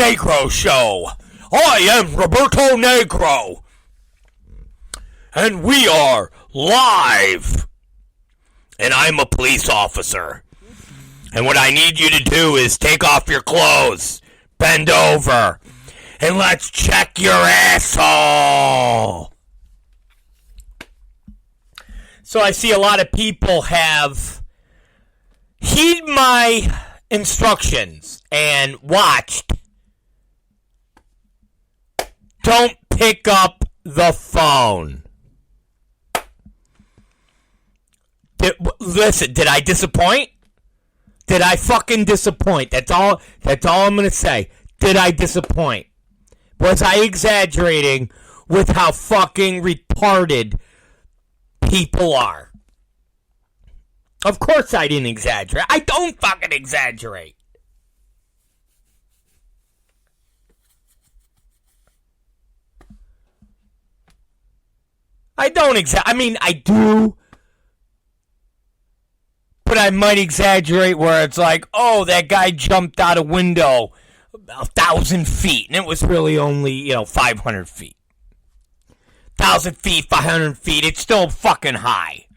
Negro Show. I am Roberto Negro. And we are live. And I'm a police officer. And what I need you to do is take off your clothes, bend over, and let's check your asshole. So I see a lot of people have heed my instructions and watched. Don't pick up the phone. Listen, did I disappoint? Did I fucking disappoint? That's all I'm going to say. Did I disappoint? Was I exaggerating with how fucking retarded people are? Of course I didn't exaggerate. I don't fucking exaggerate. I mean, I do. But I might exaggerate where it's like, oh, that guy jumped out a window 1,000 feet. And it was really only, 500 feet. 1,000 feet, 500 feet. It's still fucking high.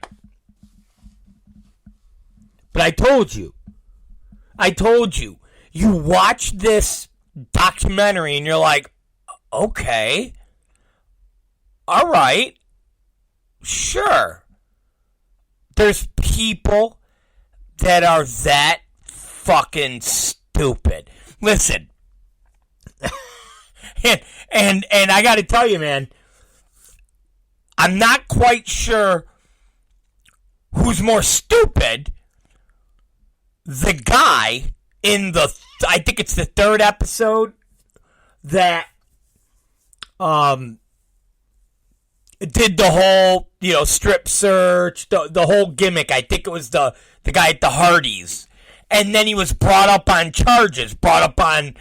But I told you. You watch this documentary and you're like, okay. All right. Sure. There's people that are that fucking stupid. Listen. and I gotta tell you, man, I'm not quite sure who's more stupid. The guy in I think it's the third episode that did the whole, strip search, the whole gimmick. I think it was the guy at the Hardee's. And then he was brought up on charges, fucking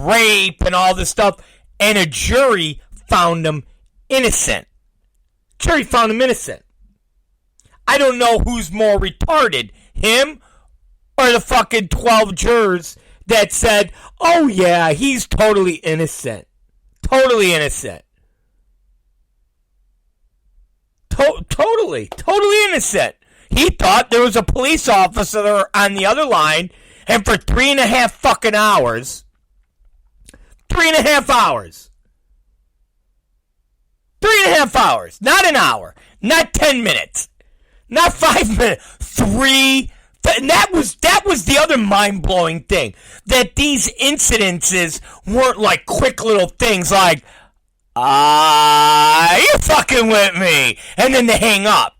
rape and all this stuff. And a jury found him innocent. I don't know who's more retarded, him or the fucking 12 jurors that said, oh yeah, he's totally innocent. Totally innocent. Totally innocent. He thought there was a police officer on the other line, and for 3.5 fucking hours, 3.5 hours, 3.5 hours, not an hour, not 10 minutes, not 5 minutes, 3. And that was the other mind-blowing thing, that these incidences weren't like quick little things like, you fucking with me, and then they hang up.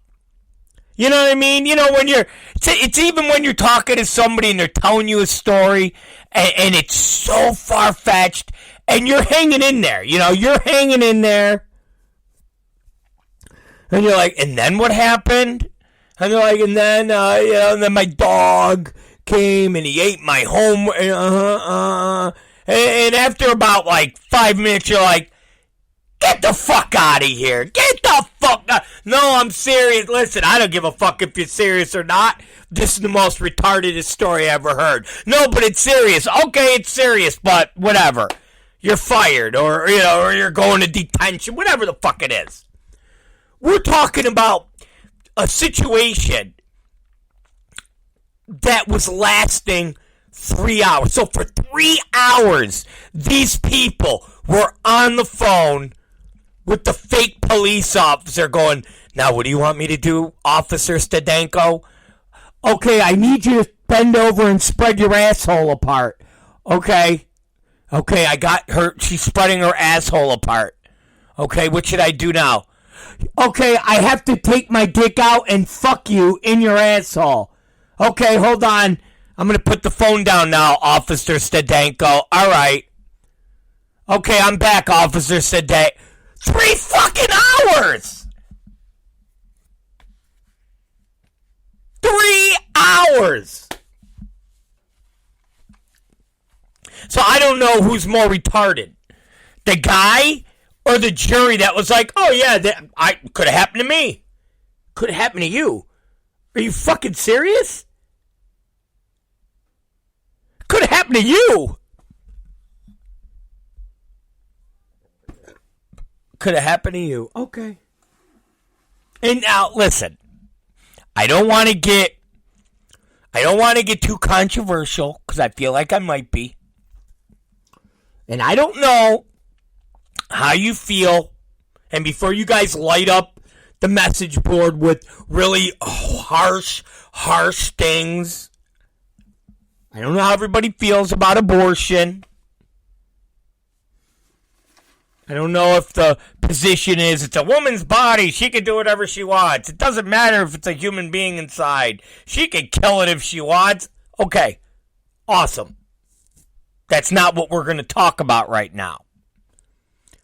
You know what I mean? When it's even when you're talking to somebody and they're telling you a story, and it's so far-fetched, and you're hanging in there. You're hanging in there, and you're like, and then what happened? And they're like, and then, and then my dog came and he ate my homework. And after about 5 minutes, you're like, get the fuck out of here. Get the fuck out. No, I'm serious. Listen, I don't give a fuck if you're serious or not. This is the most retardedest story I ever heard. No, but it's serious. Okay, it's serious, but whatever. You're fired or you're going to detention, whatever the fuck it is. We're talking about a situation that was lasting 3 hours. So for 3 hours, these people were on the phone with the fake police officer going, now what do you want me to do, Officer Stadenko? Okay, I need you to bend over and spread your asshole apart. Okay, I got her. She's spreading her asshole apart. Okay, what should I do now? Okay, I have to take my dick out and fuck you in your asshole. Okay, hold on. I'm going to put the phone down now, Officer Stadenko. All right. Okay, I'm back, Officer Stadenko. 3 fucking hours! 3 hours! So I don't know who's more retarded. The guy or the jury that was like, oh yeah, that could have happened to me. Could have happened to you. Are you fucking serious? Could have happened to you. could have happened to you. Okay. And now, listen, I don't want to get too controversial because I feel like I might be. And I don't know how you feel. And before you guys light up the message board with really harsh things, I don't know how everybody feels about abortion. I don't know if the position is it's a woman's body. She can do whatever she wants. It doesn't matter if it's a human being inside. She can kill it if she wants. Okay, awesome. That's not what we're going to talk about right now.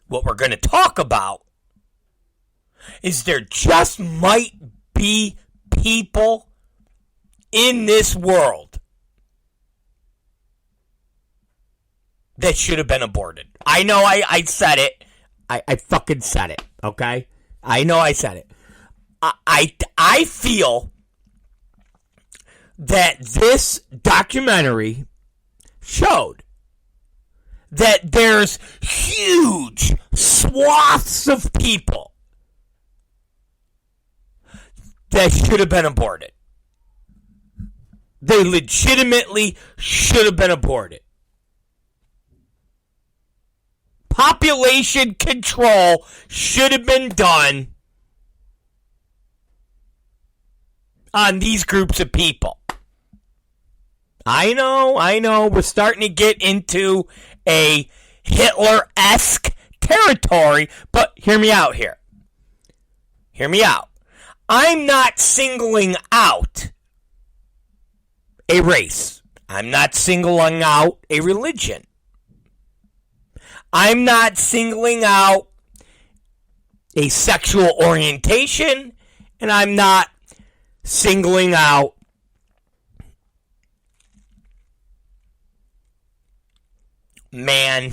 What we're going to talk about is there just might be people in this world that should have been aborted. I know I said it. I fucking said it, okay? I know I said it. I feel that this documentary showed that there's huge swaths of people that should have been aborted. They legitimately should have been aborted. Population control should have been done on these groups of people. I know, we're starting to get into a Hitler-esque territory, but hear me out here. Hear me out. I'm not singling out a race. I'm not singling out a religion. I'm not singling out a sexual orientation, and I'm not singling out man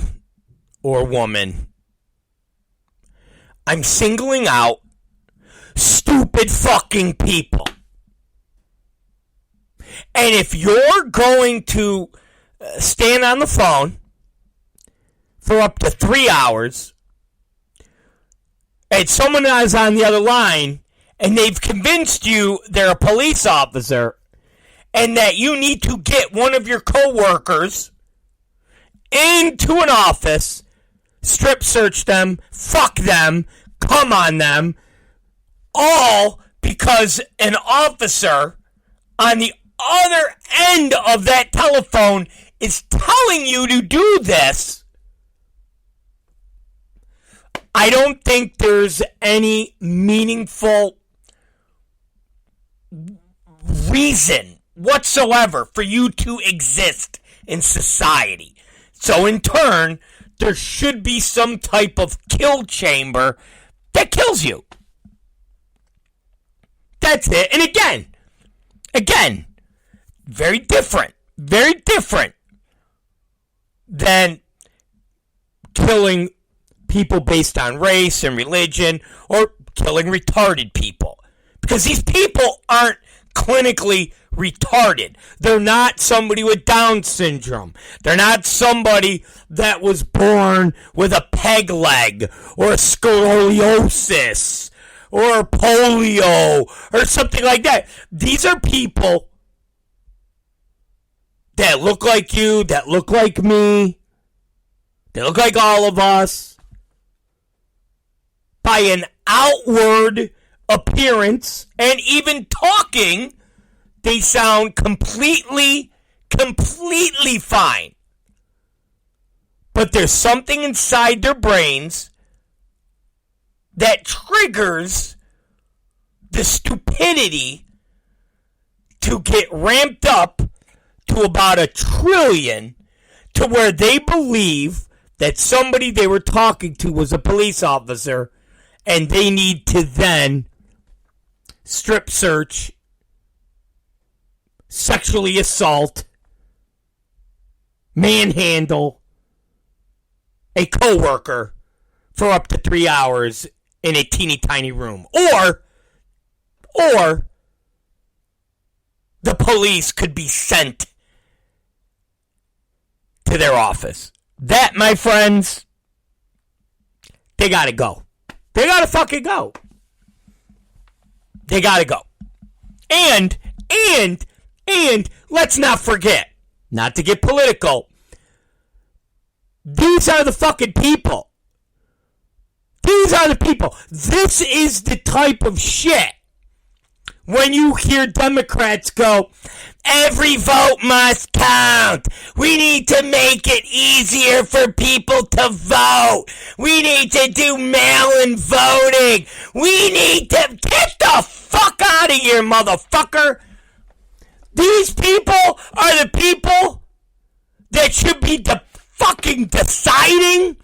or woman. I'm singling out stupid fucking people. And if you're going to stand on the phone for up to 3 hours, and someone is on the other line, and they've convinced you they're a police officer, and that you need to get one of your coworkers into an office, strip search them, fuck them, come on them, all because an officer on the other end of that telephone is telling you to do this. I don't think there's any meaningful reason whatsoever for you to exist in society. So in turn, there should be some type of kill chamber that kills you. That's it. And again, very different than killing people based on race and religion or killing retarded people. Because these people aren't clinically retarded. They're not somebody with Down syndrome. They're not somebody that was born with a peg leg or scoliosis or polio or something like that. These are people that look like you, that look like me, they look like all of us. By an outward appearance and even talking, they sound completely fine. But there's something inside their brains that triggers the stupidity to get ramped up to about 1 trillion, to where they believe that somebody they were talking to was a police officer, and they need to then strip search, sexually assault, manhandle a coworker for up to 3 hours in a teeny tiny room. Or the police could be sent to their office. That, my friends, they gotta go. They gotta fucking go. They gotta go. And let's not forget, not to get political, these are the fucking people. These are the people. This is the type of shit when you hear Democrats go, every vote must count. We need to make it easier for people to vote. We need to do mail-in voting. We need to get the fuck out of here, motherfucker. These people are the people that should be fucking deciding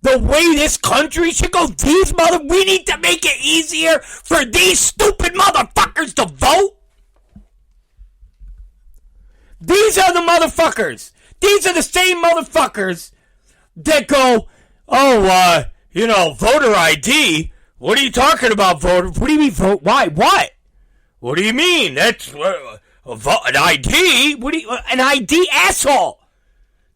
the way this country should go. We need to make it easier for these stupid motherfuckers to vote. These are the motherfuckers. These are the same motherfuckers that go, voter ID. What are you talking about, voter? What do you mean vote? Why? What? What do you mean? That's an ID? An ID, asshole?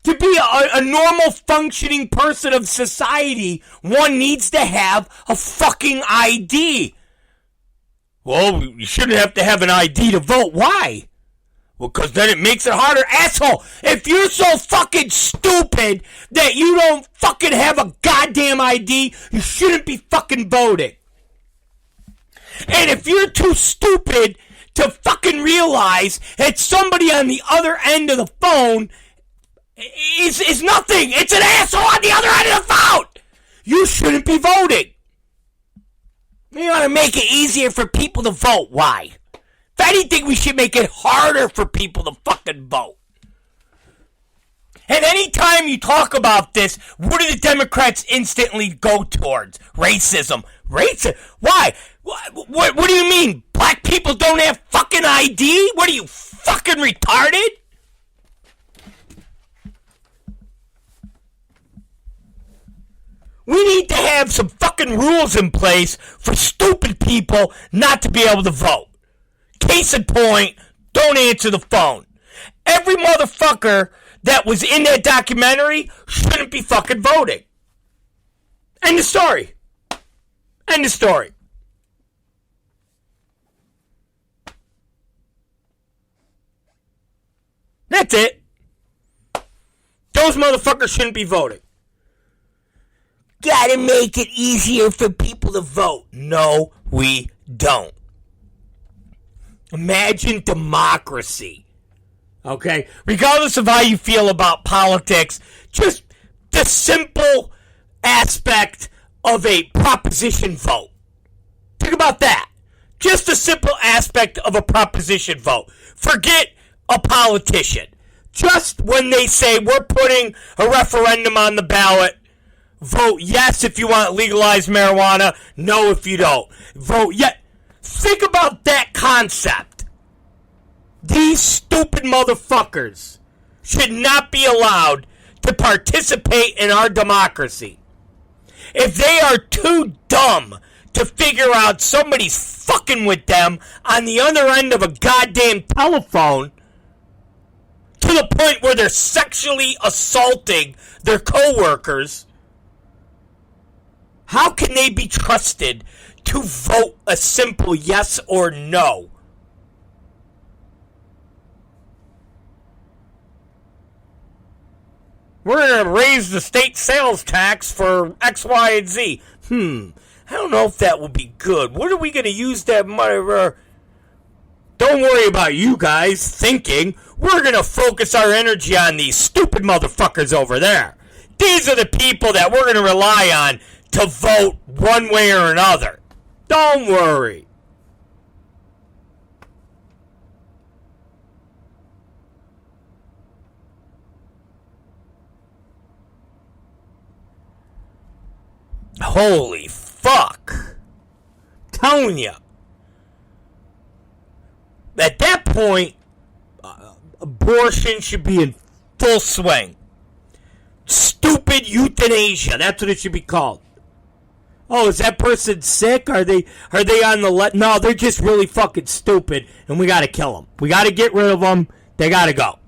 To be a normal functioning person of society, one needs to have a fucking ID. Well, you shouldn't have to have an ID to vote. Why? Well, because then it makes it harder. Asshole, if you're so fucking stupid that you don't fucking have a goddamn ID, you shouldn't be fucking voting. And if you're too stupid to fucking realize that somebody on the other end of the phone is nothing. It's an asshole on the other end of the phone. You shouldn't be voting. We want to make it easier for people to vote. Why? If anything, we should make it harder for people to fucking vote. And anytime you talk about this, what do the Democrats instantly go towards? Racism. Racism? Why? What do you mean? Black people don't have fucking ID? What are you, fucking retarded? We need to have some fucking rules in place for stupid people not to be able to vote. Case in point, don't answer the phone. Every motherfucker that was in that documentary shouldn't be fucking voting. End of story. End of story. That's it. Those motherfuckers shouldn't be voting. Gotta make it easier for people to vote. No, we don't. Imagine democracy. Okay? Regardless of how you feel about politics, just the simple aspect of a proposition vote. Think about that. Just the simple aspect of a proposition vote. Forget a politician. Just when they say we're putting a referendum on the ballot, vote yes if you want legalized marijuana, no if you don't. Vote yes. Think about that concept. These stupid motherfuckers should not be allowed to participate in our democracy. If they are too dumb to figure out somebody's fucking with them on the other end of a goddamn telephone to the point where they're sexually assaulting their coworkers, how can they be trusted to vote a simple yes or no? We're going to raise the state sales tax for X, Y, and Z. I don't know if that will be good. What are we going to use that money for? Don't worry about you guys thinking. We're going to focus our energy on these stupid motherfuckers over there. These are the people that we're going to rely on to vote one way or another. Don't worry. Holy fuck. Telling you. At that point, abortion should be in full swing. Stupid euthanasia. That's what it should be called. Oh, is that person sick? Are they on the No, they're just really fucking stupid, and we gotta kill them. We gotta get rid of them. They gotta go.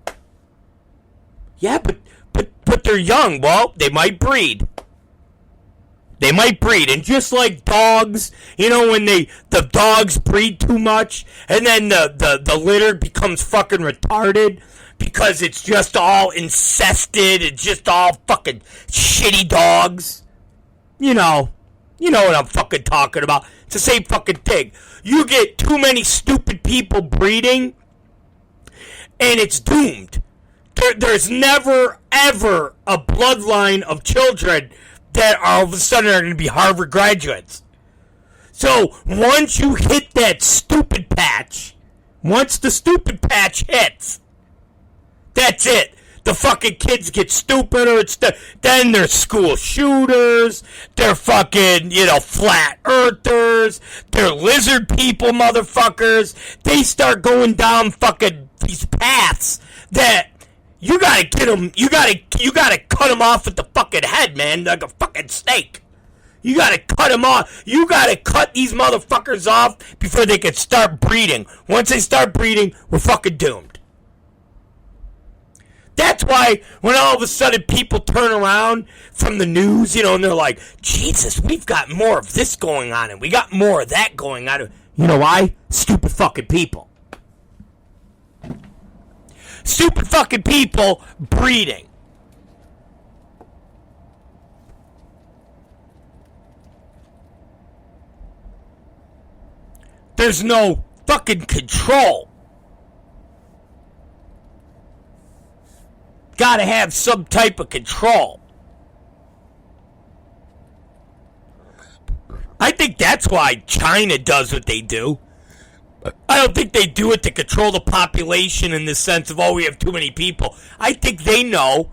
Yeah, but they're young. Well, they might breed. They might breed, and just like dogs, you know, when the dogs breed too much, and then the litter becomes fucking retarded because it's just all incested, it's just all fucking shitty dogs. You know what I'm fucking talking about. It's the same fucking thing. You get too many stupid people breeding, and it's doomed. There's never, ever a bloodline of children that all of a sudden are going to be Harvard graduates. So once you hit that stupid patch, once the stupid patch hits, that's it. The fucking kids get stupider. Then they're school shooters. They're fucking, flat earthers. They're lizard people, motherfuckers. They start going down fucking these paths that you gotta get them. You gotta cut them off at the fucking head, man, like a fucking snake. You gotta cut them off. You gotta cut these motherfuckers off before they can start breeding. Once they start breeding, we're fucking doomed. That's why when all of a sudden people turn around from the news, and they're like, Jesus, we've got more of this going on and we got more of that going on. You know why? Stupid fucking people. Stupid fucking people breeding. There's no fucking control. Gotta have some type of control. I think that's why China does what they do. I don't think they do it to control the population in the sense of, we have too many people. I think they know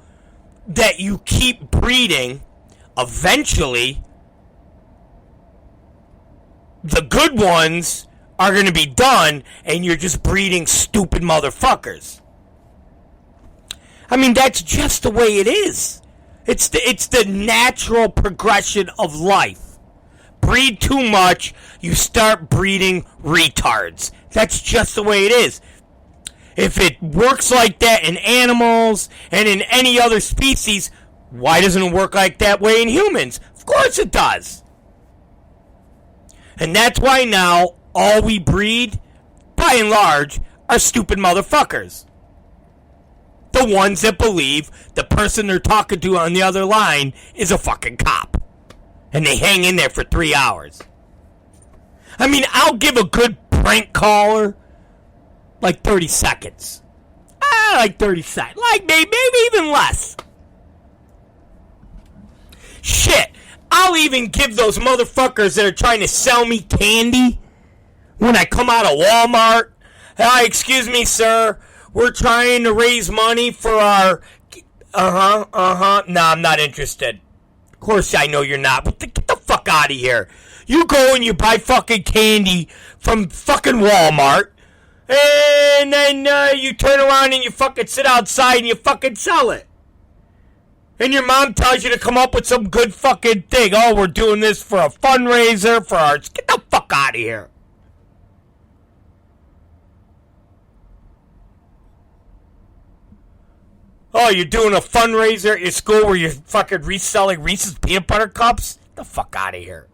that you keep breeding, eventually, the good ones are going to be done, and you're just breeding stupid motherfuckers. I mean, that's just the way it is. It's the natural progression of life. Breed too much, you start breeding retards. That's just the way it is. If it works like that in animals and in any other species, why doesn't it work like that way in humans? Of course it does. And that's why now all we breed, by and large, are stupid motherfuckers. The ones that believe the person they're talking to on the other line is a fucking cop. And they hang in there for 3 hours. I mean, I'll give a good prank caller like 30 seconds. Like 30 seconds. Like maybe even less. Shit. I'll even give those motherfuckers that are trying to sell me candy when I come out of Walmart. Excuse me, sir. We're trying to raise money for our... No, I'm not interested. Of course I know you're not, but get the fuck out of here. You go and you buy fucking candy from fucking Walmart, and then you turn around and you fucking sit outside and you fucking sell it. And your mom tells you to come up with some good fucking thing. We're doing this for a fundraiser for our... Get the fuck out of here. You're doing a fundraiser at your school where you're fucking reselling Reese's peanut butter cups? Get the fuck out of here.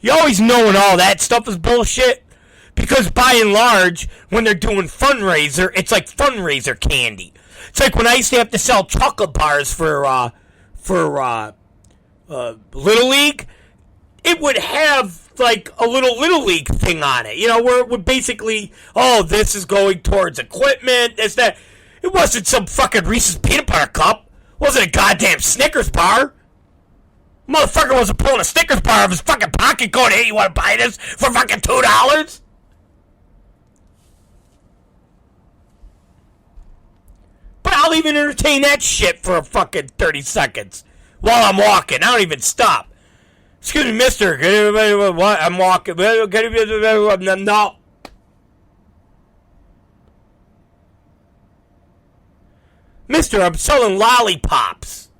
You always knowing all that stuff is bullshit. Because by and large, when they're doing fundraiser, it's like fundraiser candy. It's like when I used to have to sell chocolate bars for Little League. It would have like a Little League thing on it. Where it would basically, this is going towards equipment, this, that. It wasn't some fucking Reese's peanut butter cup. It wasn't a goddamn Snickers bar. Motherfucker wasn't pulling a Snickers bar out of his fucking pocket going, hey, you want to buy this for fucking $2? But I'll even entertain that shit for a fucking 30 seconds while I'm walking. I don't even stop. Excuse me, mister. What? I'm walking. No. Mister, I'm selling lollipops.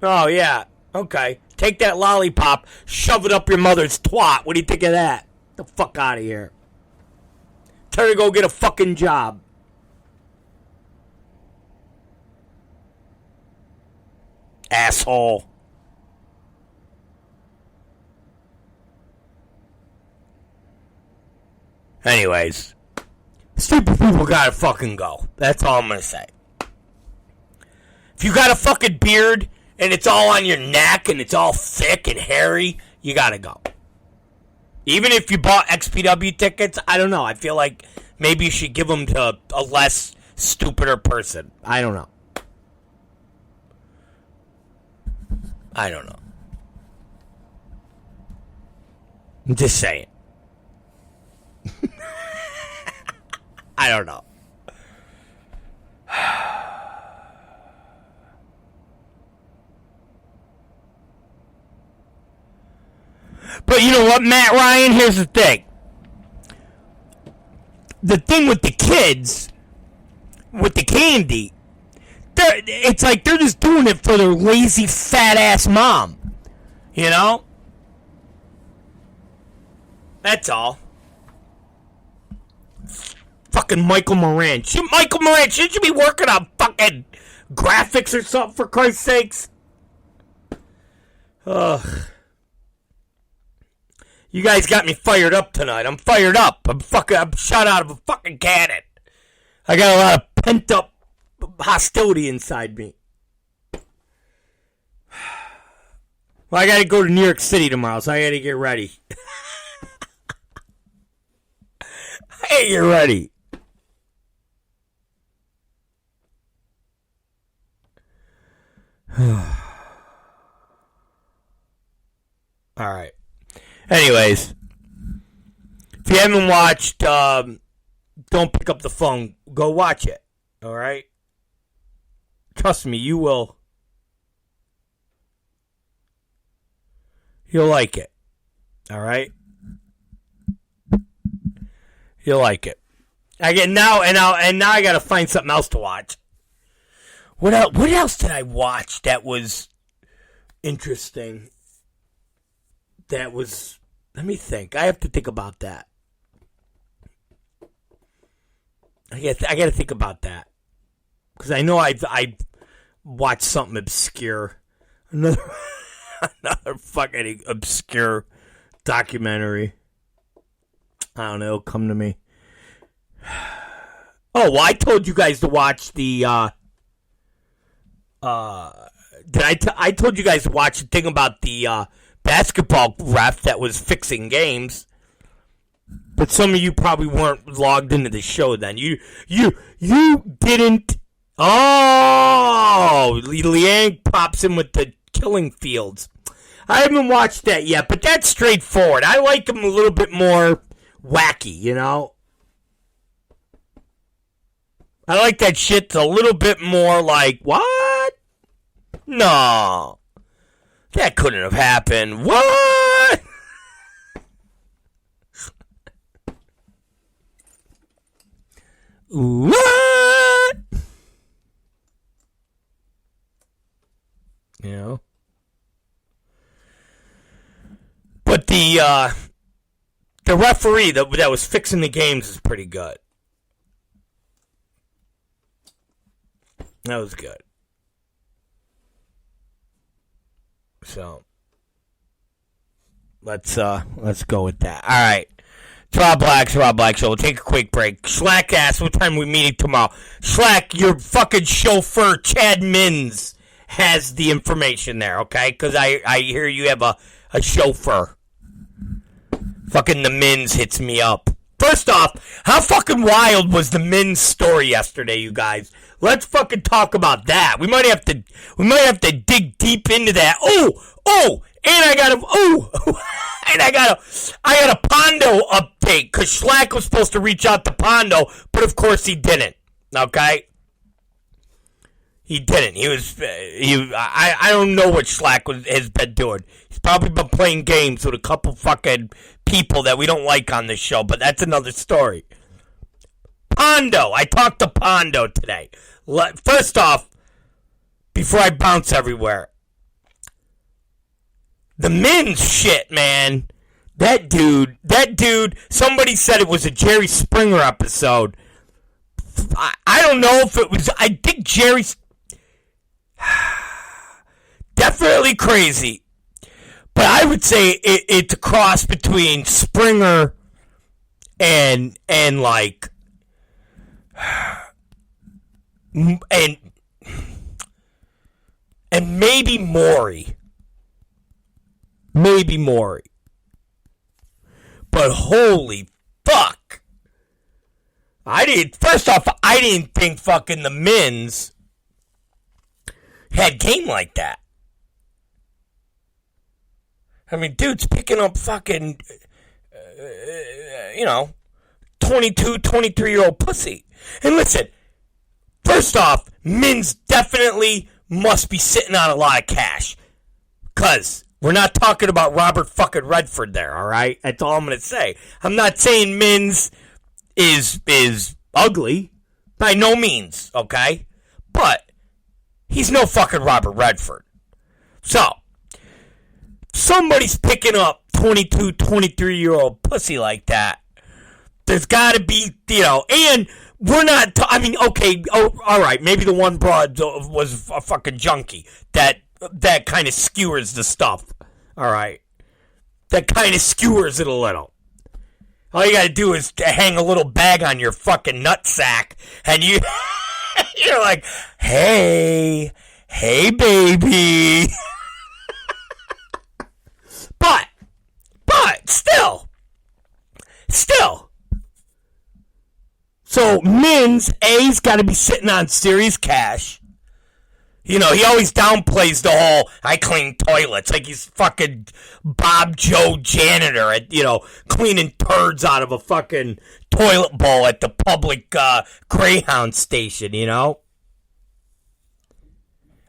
Oh, yeah. Okay. Take that lollipop, shove it up your mother's twat. What do you think of that? Get the fuck out of here. Tell her to go get a fucking job. Asshole. Anyways, stupid people gotta fucking go. That's all I'm gonna say. If you got a fucking beard and it's all on your neck and it's all thick and hairy, you gotta go. Even if you bought XPW tickets, I don't know. I feel like maybe you should give them to a less stupider person. I don't know. I'm just saying. I don't know. But you know what, Matt Ryan? Here's the thing. The thing with the kids, with the candy, it's like they're just doing it for their lazy, fat-ass mom. You know? That's all. Fucking Michael Moran. Michael Moran, shouldn't you be working on fucking graphics or something, for Christ's sakes? Ugh. You guys got me fired up tonight. I'm fired up. I'm shot out of a fucking cannon. I got a lot of pent-up hostility inside me. Well, I gotta go to New York City tomorrow, so I gotta get ready. I gotta get ready. Alright. Anyways, if you haven't watched Don't Pick Up the Phone, go watch it. Alright? Trust me, you will. You'll like it. Alright? You'll like it. Now I gotta find something else to watch. What else did I watch that was interesting? That was, let me think. I have to think about that. I got to think about that, because I know I watched something obscure, another fucking obscure documentary. I don't know. It'll come to me. Oh, well, I told you guys to watch the. I told you guys to watch the thing about the basketball ref that was fixing games. But some of you probably weren't logged into the show then. You didn't. Oh, Leanne pops in with the killing fields. I haven't watched that yet, but that's straightforward. I like him a little bit more wacky, you know? I like that shit a little bit more like, what? No. That couldn't have happened. What? What? You know? But the referee that was fixing the games is pretty good. That was good. So let's go with that. All right. It's Rob Black Show. We'll take a quick break. Schlack ass, what time are we meeting tomorrow? Schlack, your fucking chauffeur, Chad Mins, has the information there, okay? Because I hear you have a chauffeur. Fucking the Mins hits me up. First off, how fucking wild was the Mins story yesterday, you guys? Let's fucking talk about that. We might have to dig deep into that. And I got a Pondo update, because Schlack was supposed to reach out to Pondo, but of course he didn't. Okay? He didn't. I don't know what Schlack has been doing. He's probably been playing games with a couple fucking people that we don't like on this show, but that's another story. Pondo. I talked to Pondo today. First off, before I bounce everywhere, the Mins shit, man. That dude, somebody said it was a Jerry Springer episode. I don't know if it was, I think Jerry's definitely crazy. But I would say it's a cross between Springer and like, and maybe Maury. Maybe Maury. But holy fuck. First off, I didn't think fucking the Mins had game like that. I mean, dude's picking up fucking, 22, 23-year-old pussy. And listen, first off, Mins definitely must be sitting on a lot of cash. Because we're not talking about Robert fucking Redford there, all right? That's all I'm going to say. I'm not saying Mins is ugly. By no means, okay? But he's no fucking Robert Redford. So, somebody's picking up 22, 23-year-old pussy like that. There's got to be, and we're not, okay, all right, maybe the one broad was a fucking junkie that kind of skewers the stuff, all right? That kind of skewers it a little. All you got to do is hang a little bag on your fucking nutsack, and you're like, hey, baby. But still. So, Mins, A's got to be sitting on serious cash. He always downplays the whole, I clean toilets, like he's fucking Bob Joe janitor at, cleaning turds out of a fucking toilet bowl at the public Greyhound station,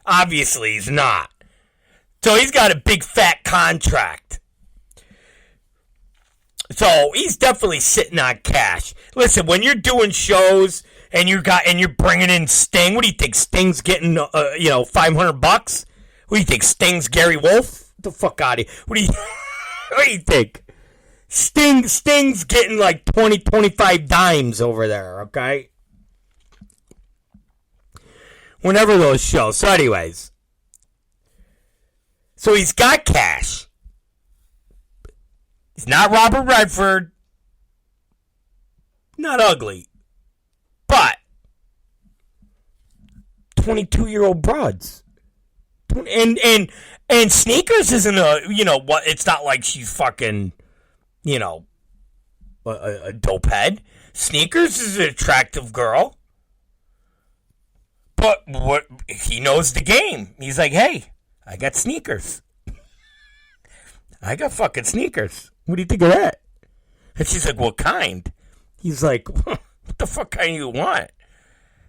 Obviously, he's not. So he's got a big fat contract. So he's definitely sitting on cash. Listen, when you're doing shows and you're bringing in Sting, what do you think? Sting's getting $500? What do you think? Sting's Gary Wolf? Get the fuck out of here. What do you think? Sting's getting like 20, 25 dimes over there, okay? Whenever those shows. So anyways. So he's got cash. He's not Robert Redford. Not ugly. But 22-year-old broads. And Sneakers isn't it's not like she's fucking, a dopehead. Sneakers is an attractive girl. But he knows the game. He's like, hey, I got sneakers. I got fucking sneakers. What do you think of that? And she's like, what kind? He's like, what the fuck kind do you want?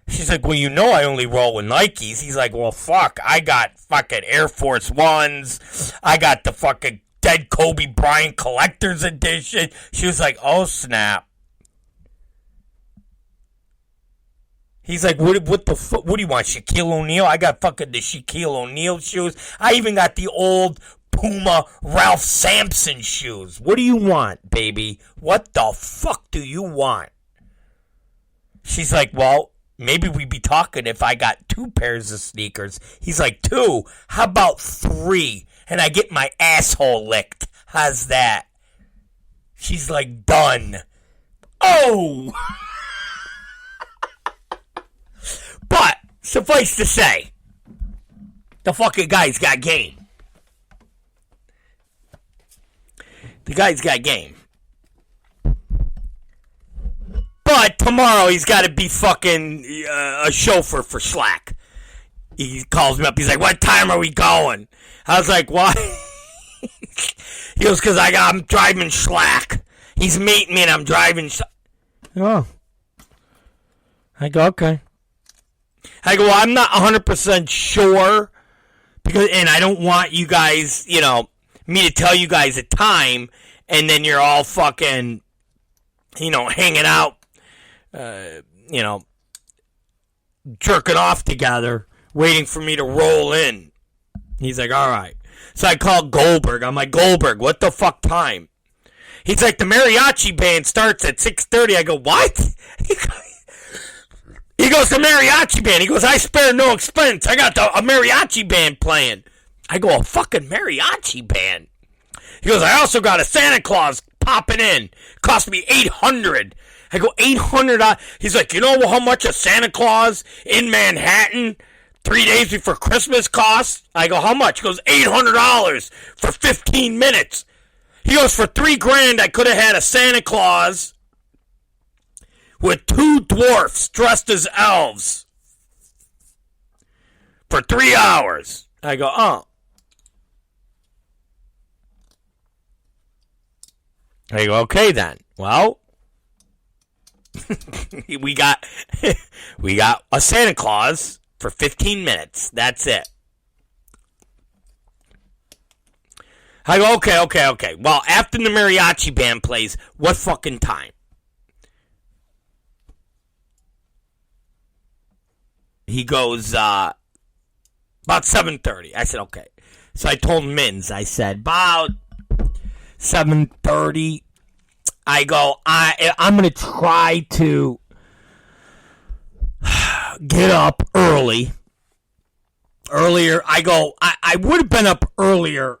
She's like, well, I only roll with Nikes. He's like, well, fuck, I got fucking Air Force Ones. I got the fucking dead Kobe Bryant collector's edition. She was like, oh, snap. He's like, what the fuck? What do you want, Shaquille O'Neal? I got fucking the Shaquille O'Neal shoes. I even got the old Puma Ralph Sampson shoes. What do you want, baby? What the fuck do you want? She's like, well, maybe we'd be talking if I got 2 pairs of sneakers. He's like, 2? How about 3? And I get my asshole licked. How's that? She's like, done. Oh! But, suffice to say, the fucking guy's got game. The guy's got game. But tomorrow he's got to be fucking a chauffeur for Slack. He calls me up. He's like, what time are we going? I was like, why? He goes, because I'm driving Slack. He's meeting me and I'm driving. Oh. I go, okay. I go, well, I'm not 100% sure. And I don't want you guys, me to tell you guys a time, and then you're all fucking, hanging out, jerking off together, waiting for me to roll in. He's like, all right. So I called Goldberg. I'm like, Goldberg, what the fuck time? He's like, the mariachi band starts at 6:30. I go, what? He goes, the mariachi band. He goes, I spare no expense. I got a mariachi band playing. I go, a fucking mariachi band? He goes, I also got a Santa Claus popping in. Cost me $800. I go, $800. He's like, you know how much a Santa Claus in Manhattan 3 days before Christmas costs? I go, how much? He goes, $800 for 15 minutes. He goes, for $3,000, I could have had a Santa Claus with 2 dwarfs dressed as elves for 3 hours. I go, oh. I go, okay then. Well, we got a Santa Claus for 15 minutes. That's it. I go, okay. Well, after the mariachi band plays, what fucking time? He goes, about 7:30. I said, okay. So I told Mins, I said, about 7:30. I go, I'm going to try to get up earlier. I go, I would have been up earlier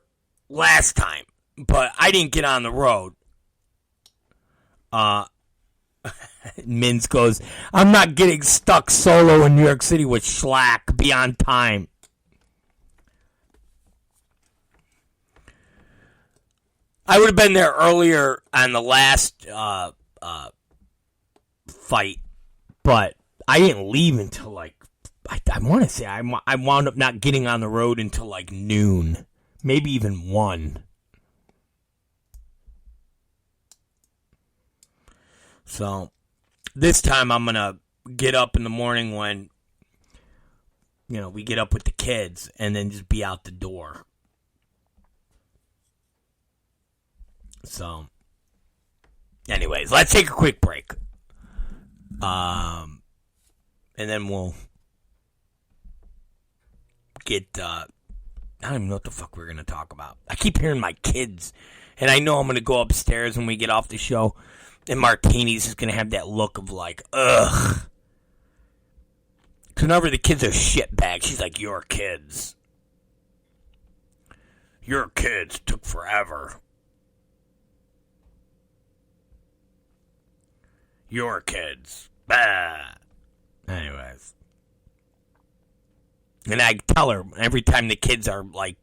last time, but I didn't get on the road. Mins goes, I'm not getting stuck solo in New York City with Schlack. Be on time. I would have been there earlier on the last fight, but I didn't leave until like, I want to say I wound up not getting on the road until like noon, maybe even 1. So this time I'm going to get up in the morning when, we get up with the kids and then just be out the door. So, anyways, let's take a quick break. And then we'll get, I don't even know what the fuck we're going to talk about. I keep hearing my kids, and I know I'm going to go upstairs when we get off the show, and Martini's is going to have that look of like, ugh. Because whenever the kids are shitbags, she's like, your kids took forever. Your kids. Bah. Anyways. And I tell her every time the kids are, like,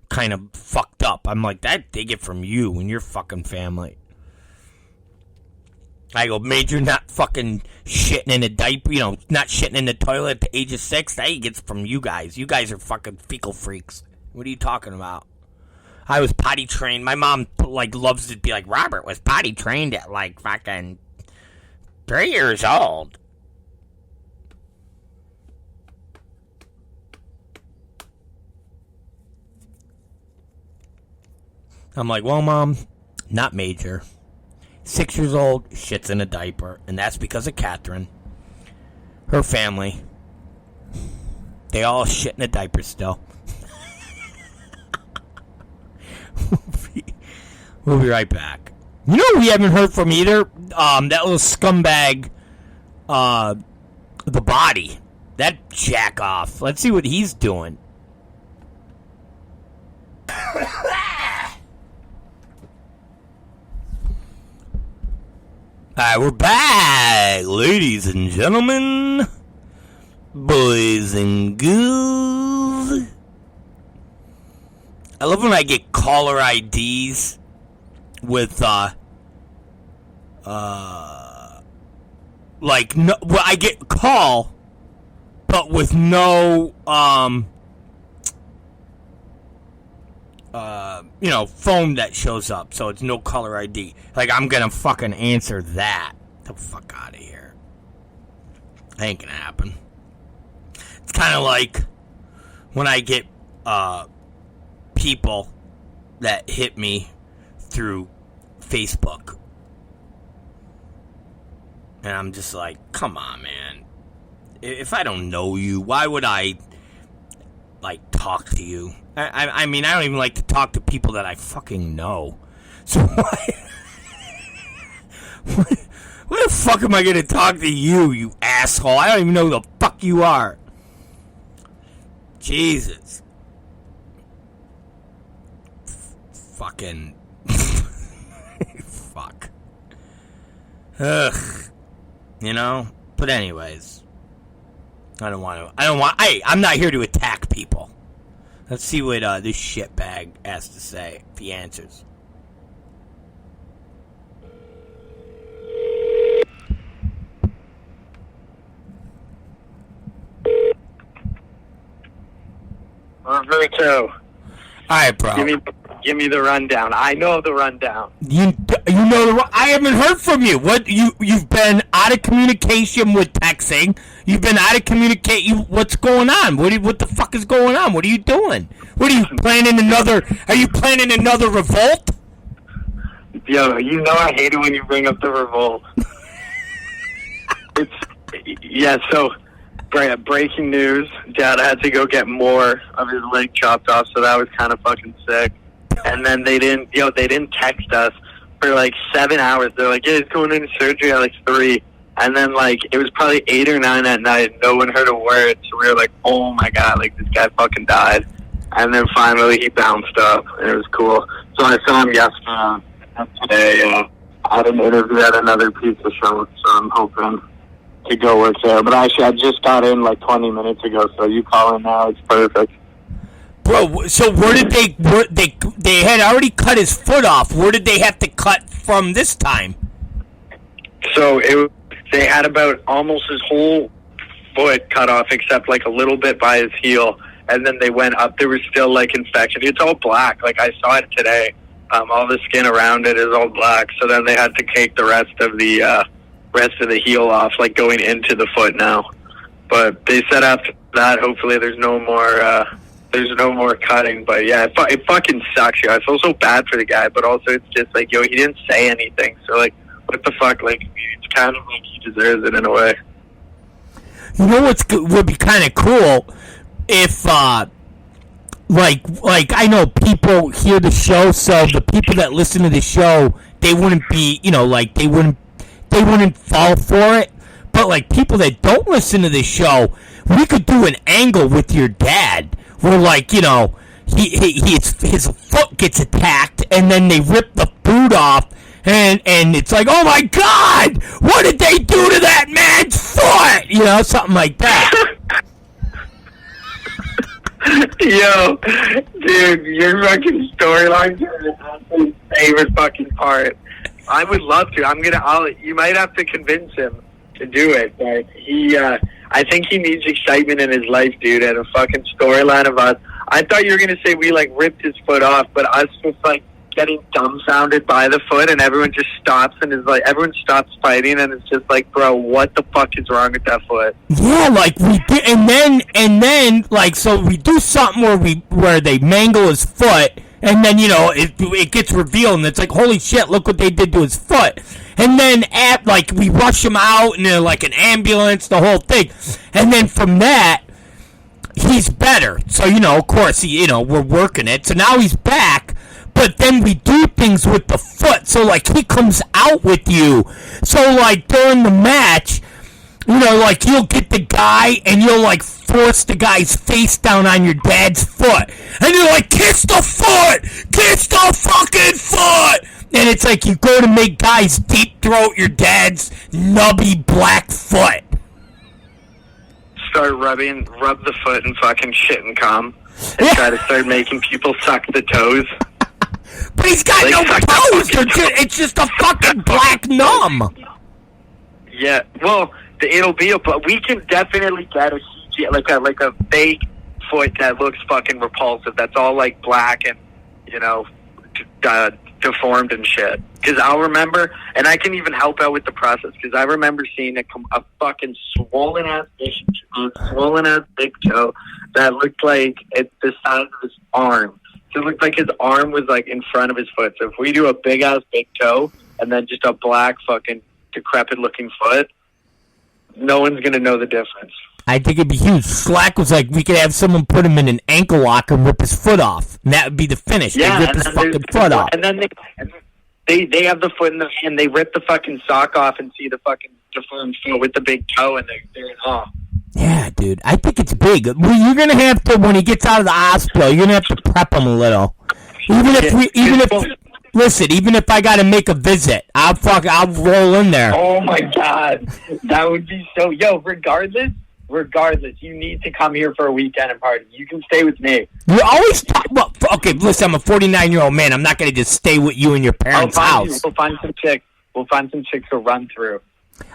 kind of fucked up, I'm like, that they get from you and your fucking family. I go, Major not fucking shitting in a diaper, not shitting in the toilet at the age of 6. That he gets from you guys. You guys are fucking fecal freaks. What are you talking about? I was potty trained. My mom, like, loves to be like, Robert was potty trained at, like, fucking 3 years old. I'm like, well, Mom, not Major. 6 years old, shits in a diaper. And that's because of Catherine. Her family. They all shit in a diaper still. We'll be right back. You know who we haven't heard from either? That little scumbag, the body. That jack off. Let's see what he's doing. Alright, we're back, ladies and gentlemen, boys and girls. I love when I get caller IDs with, like, no, well, I get call, but with no, phone that shows up, so it's no caller ID. Like, I'm gonna fucking answer that. Get the fuck out of here. Ain't gonna happen. It's kind of like when I get, people that hit me through Facebook. And I'm just like, come on, man. If I don't know you, why would I, like, talk to you? I mean, I don't even like to talk to people that I fucking know. So why the fuck am I going to talk to you, you asshole? I don't even know who the fuck you are. Jesus. Fucking. Fuck. Ugh. You know? But anyways. I'm not here to attack people. Let's see what this shitbag has to say if he answers. Roberto. Alright, bro. Give me the rundown. I know the rundown. You know I haven't heard from you. What you've been out of communication with texting. You've been out of communication. What's going on? What the fuck is going on? What are you doing? What are you planning another? Are you planning another revolt? Yo, you know I hate it when you bring up the revolt. So breaking news. Dad had to go get more of his leg chopped off, so that was kind of fucking sick. And then they didn't text us for like 7 hours. They're like, yeah, he's going into surgery at like 3. And then like it was probably 8 or 9 at night. No one heard a word. So we were like, oh my god, like this guy fucking died. And then finally he bounced up, and it was cool. So I saw him yesterday. Today, I had an interview at another pizza show, so I'm hoping to go work there. But actually, I just got in like 20 minutes ago, so you call in now. It's perfect. Bro, so where did they had already cut his foot off. Where did they have to cut from this time? So they had about almost his whole foot cut off, except like a little bit by his heel. And then they went up. There was still like infection. It's all black. Like I saw it today. All the skin around it is all black. So then they had to take the rest of the heel off, like going into the foot now. But they said after that, hopefully there's no more cutting. But yeah, it fucking sucks. Yo. I feel so bad for the guy, but also it's just like, yo, he didn't say anything. So like, what the fuck? Like, it's kind of like he deserves it in a way. You know would be kind of cool if like I know people hear the show, so the people that listen to the show, they wouldn't be, like they wouldn't fall for it. But like people that don't listen to the show, we could do an angle with your dad where like, his foot gets attacked and then they rip the boot off and it's like, oh my god, what did they do to that man's foot? Something like that. Yo, dude, your fucking storylines are my favorite fucking part. I would love to. You might have to convince him to do it, but I think he needs excitement in his life, dude, and a fucking storyline of us. I thought you were gonna say we like ripped his foot off, but us just like getting dumbfounded by the foot, and everyone just stops and is like, everyone stops fighting, and it's just like, bro, what the fuck is wrong with that foot? Yeah, like we did, and then like so we do something where they mangle his foot, and then it gets revealed, and it's like, holy shit, look what they did to his foot. And then like we rush him out, and they're like an ambulance, the whole thing, and then from that he's better. So of course we're working it. So now he's back. But then we do things with the foot. So, like, he comes out with you. So, like, during the match, like, you'll get the guy and you'll, like, force the guy's face down on your dad's foot. And you're like, kiss the foot! Kiss the fucking foot! And it's like you go to make guys deep throat your dad's nubby black foot. Rub the foot and fucking shit and come. And try to start making people suck the toes. But he's got no toes. It's just a fucking black numb. Yeah, well, but we can definitely get a CG, like a fake foot that looks fucking repulsive. That's all like black and deformed and shit. Because I'll remember, and I can even help out with the process. Because I remember seeing a fucking swollen ass big toe that looked like it's the size of his arm. So it looked like his arm was like in front of his foot. So if we do a big ass big toe and then just a black fucking decrepit looking foot, no one's gonna know the difference. I think it'd be huge. Slack was like, we could have someone put him in an ankle lock and rip his foot off, and that would be the finish. Yeah, they rip his fucking foot off, and then they have the foot in the hand. They rip the fucking sock off and see the fucking deformed foot with the big toe, and they're in awe. Yeah, dude, I think it's big. You're gonna have to, when he gets out of the hospital, you're gonna have to prep him a little. Even if Listen, even if I got to make a visit, I'll roll in there. Oh my God, that would be so. Yo, regardless, you need to come here for a weekend and party. You can stay with me. You always talk. Well, okay, listen, I'm a 49-year-old man. I'm not going to just stay with you in your parents' house. We'll find some chicks. We'll find some chicks to run through.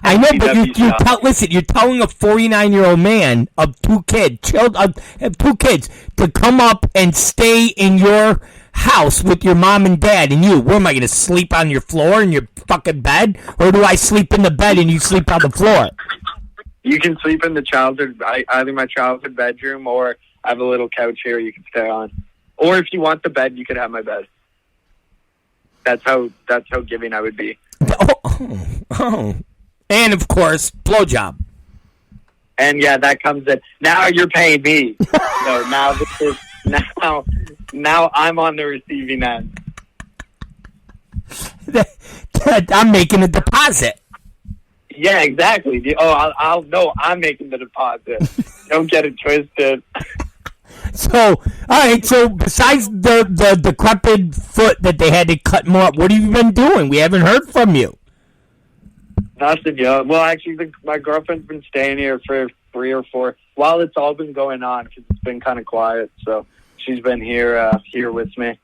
I know, but listen, you're telling a 49-year-old man of two kids, to come up and stay in your house with your mom and dad and you. Where am I going to sleep on your floor in your fucking bed? Or do I sleep in the bed and you sleep on the floor? You can sleep in the either my childhood bedroom, or I have a little couch here you can stay on. Or if you want the bed, you could have my bed. That's how giving I would be. Oh. And, of course, blowjob. And, yeah, that comes in. Now you're paying me. So now I'm on the receiving end. I'm making a deposit. Yeah, exactly. I'll know I'm making the deposit. Don't get it twisted. So, all right. So, besides the decrepit foot that they had to cut more up, what have you been doing? We haven't heard from you. Nothing, yo. Well, actually, my girlfriend's been staying here for 3 or 4 while it's all been going on because it's been kind of quiet. So she's been here with me.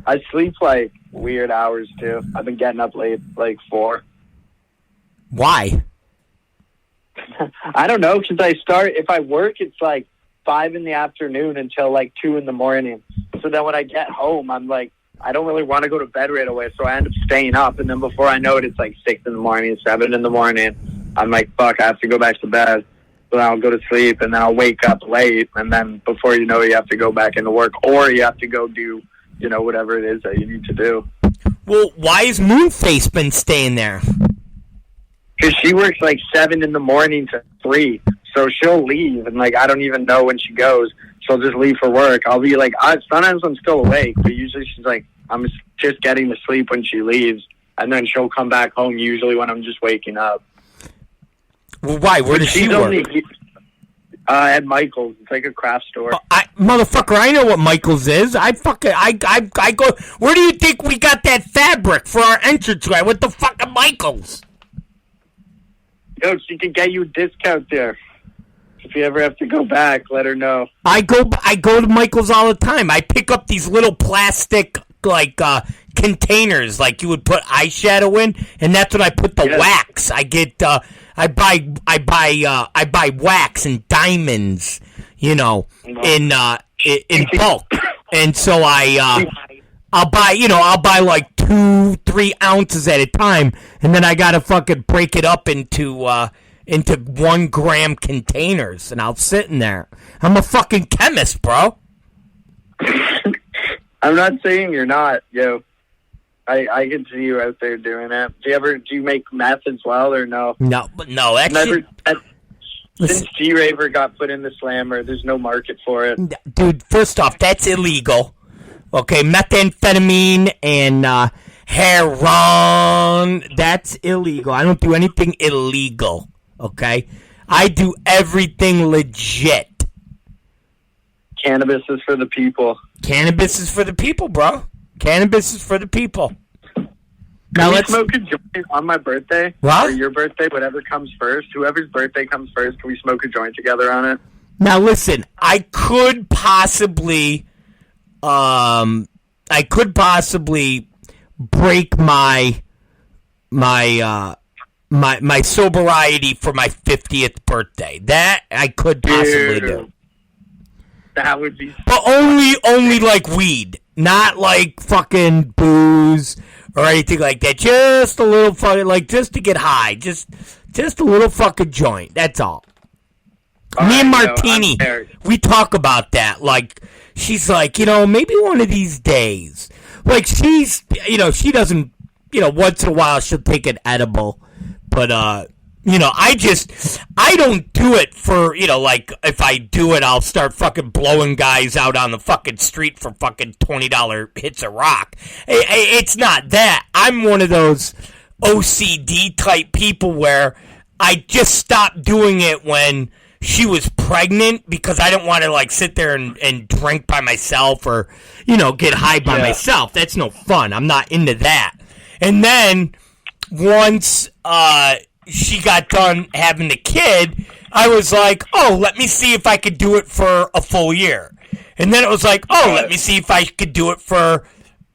I sleep like weird hours too. I've been getting up late, like 4. Why? I don't know, because if I work, it's like 5 in the afternoon until like 2 in the morning. So then when I get home, I'm like, I don't really want to go to bed right away, so I end up staying up, and then before I know it, it's like 6 in the morning, 7 in the morning. I'm like, fuck, I have to go back to bed. So then I'll go to sleep, and then I'll wake up late, and then before you know it, you have to go back into work, or you have to go do, whatever it is that you need to do. Well, why has Moonface been staying there? Because she works like 7 in the morning to 3, so she'll leave, and like I don't even know when she goes. She'll just leave for work. I'll be like, sometimes I'm still awake, but usually she's like, I'm just getting to sleep when she leaves, and then she'll come back home usually when I'm just waking up. Well, why? Where does she work? At Michael's. It's like a craft store. Motherfucker, I know what Michael's is. I go. Where do you think we got that fabric for our entranceway? What the fuck at Michael's? Yo, she can get you a discount there. If you ever have to go back, let her know. I go to Michael's all the time. I pick up these little plastic containers like you would put eyeshadow in, and that's what I put the wax. I get I buy wax and diamonds, in bulk, and so I'll buy like 2-3 ounces at a time, and then I gotta fucking break it up into 1 gram containers, and I'll sit in there. I'm a fucking chemist, bro. I'm not saying you're not, yo. I can see you out there doing that. Do you make meth as well, or no? No, actually. Since G-Raver got put in the slammer, there's no market for it. Dude, first off, that's illegal. Okay, methamphetamine and heroin, that's illegal. I don't do anything illegal, okay? I do everything legit. Cannabis is for the people. Cannabis is for the people, bro. Cannabis is for the people. Now let's smoke a joint on my birthday. What? Or your birthday, whatever comes first. Whoever's birthday comes first, can we smoke a joint together on it? Now listen, I could possibly break my sobriety for my 50th birthday. That I could possibly do. That would be... But only like weed. Not like fucking booze or anything like that. Just a little fucking, just to get high. Just a little fucking joint. That's all. Me and Martini, we talk about that. Like, she's like, maybe one of these days. Like, she's, she doesn't, once in a while she'll take an edible. But, I don't do it for, like, if I do it, I'll start fucking blowing guys out on the fucking street for fucking $20 hits of rock. It's not that. I'm one of those OCD type people where I just stop doing it when she was pregnant because I didn't want to like sit there and drink by myself or, get high by myself. That's no fun. I'm not into that. And then once she got done having the kid, I was like, oh, let me see if I could do it for a full year. And then it was like, oh, let me see if I could do it for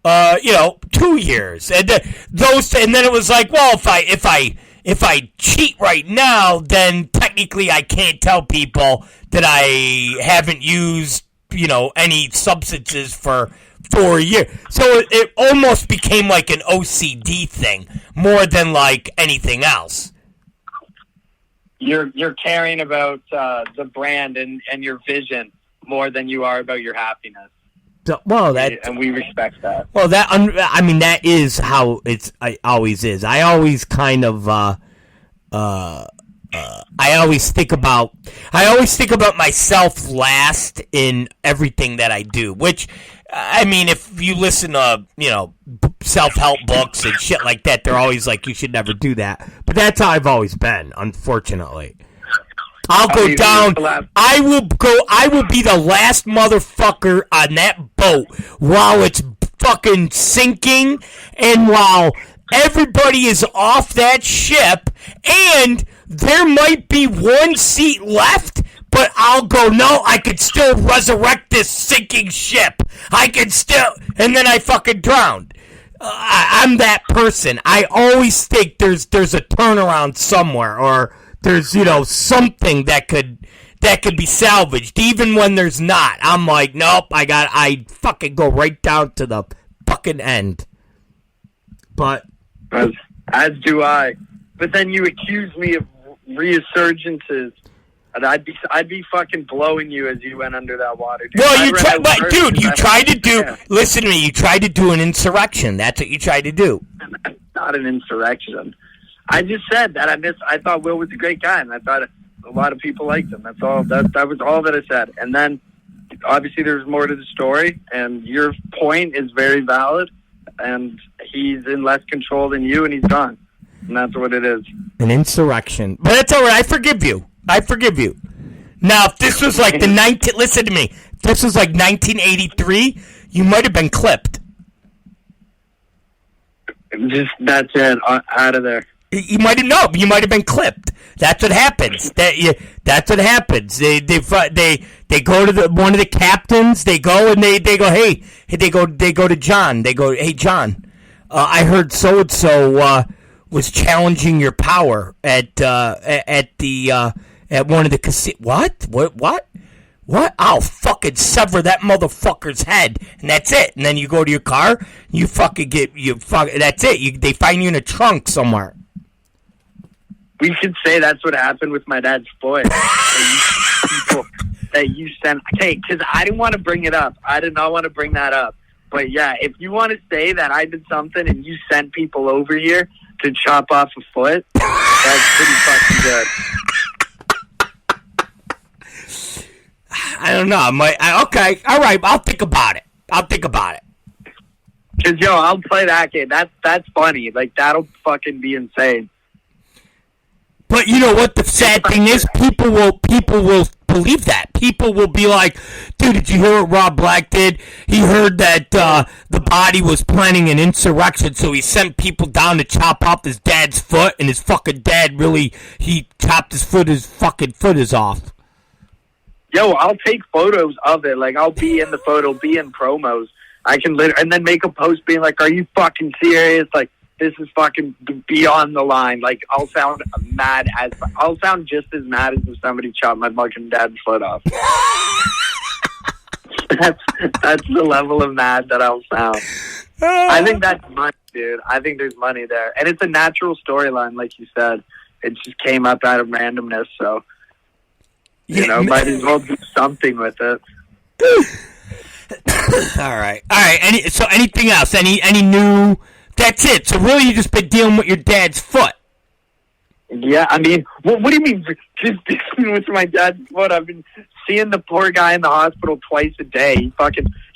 2 years. And and then it was like, well, if I cheat right now, then technically I can't tell people that I haven't used, any substances for 4 years. So it almost became like an OCD thing more than like anything else. You're caring about the brand and your vision more than you are about your happiness. Well, and we respect that. Well, that is how it always is. I always kind of I always think about myself last in everything that I do. Which, I mean, if you listen to self-help books and shit like that, they're always like, you should never do that. But that's how I've always been, unfortunately. I'll go down. I will be the last motherfucker on that boat while it's fucking sinking and while everybody is off that ship and there might be one seat left, but I'll go, no, I could still resurrect this sinking ship. I can still, and then I fucking drowned. I'm that person. I always think there's a turnaround somewhere, or there's something that could be salvaged, even when there's not. I'm like, nope, I fucking go right down to the fucking end. But as do I. But then you accuse me of resurgences, and I'd be fucking blowing you as you went under that water. Dude. Well, you tried to do. Listen to me. You tried to do an insurrection. That's what you tried to do. Not an insurrection. I just said that I thought Will was a great guy, and I thought a lot of people liked him. That's all. That was all that I said. And then, obviously, there's more to the story, and your point is very valid. And he's in less control than you, and he's gone. And that's what it is. An insurrection, but it's all right. I forgive you. Now, if this was like listen to me. If this was like 1983, you might have been clipped. That's it. Out of there. You might have been clipped. That's what happens. That's what happens. They go to one of the captains. They go and they go, hey. They go to John. They go, hey John, I heard so and so was challenging your power at one of the casinos. What? I'll fucking sever that motherfucker's head, and that's it. And then you go to your car. You fucking that's it. They find you in a trunk somewhere. We should say that's what happened with my dad's foot. that you sent. Okay, because I didn't want to bring it up. I did not want to bring that up. But yeah, if you want to say that I did something and you sent people over here to chop off a foot, that's pretty fucking good. I don't know. Okay, all right. I'll think about it. Cause I'll play that game. That's funny. Like that'll fucking be insane. But you know what? The sad thing is, people will believe that. People will be like, "Dude, did you hear what Rob Black did? He heard that the body was planning an insurrection, so he sent people down to chop off his dad's foot, and his fucking dad he chopped his foot. His fucking foot is off." I'll take photos of it. Like I'll be in the photo, be in promos. I can and then make a post being like, "Are you fucking serious? Like." This is fucking beyond the line. Like, I'll sound just as mad as if somebody chopped my fucking dad's foot off. that's the level of mad that I'll sound. I think that's money, dude. I think there's money there. And it's a natural storyline, like you said. It just came up out of randomness, so, might as well do something with it. All right. So anything else? Any new... That's it. So really, you just been dealing with your dad's foot. Yeah, I mean, what do you mean just dealing with my dad's foot? I've been seeing the poor guy in the hospital twice a day.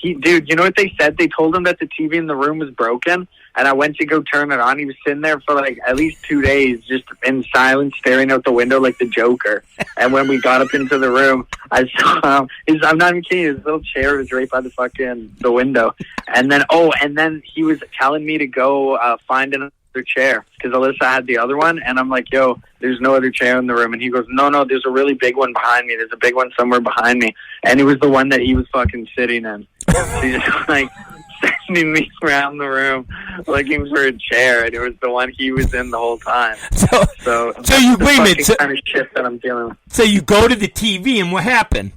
Dude, you know what they said? They told him that the TV in the room was broken, and I went to go turn it on. He was sitting there for like at least 2 days, just in silence, staring out the window like the Joker. And when we got up into the room, I saw I'm not even kidding, his little chair was right by the window. And then he was telling me to go find another chair because Alyssa had the other one, and I'm like, yo, there's no other chair in the room. And he goes, no, there's a really big one behind me. There's a big one somewhere behind me. And it was the one that he was fucking sitting in. So he's just like sending me around the room looking for a chair, and it was the one he was in the whole time. So you wait a minute. Kind of shit that I'm dealing with. So you go to the TV, and what happened?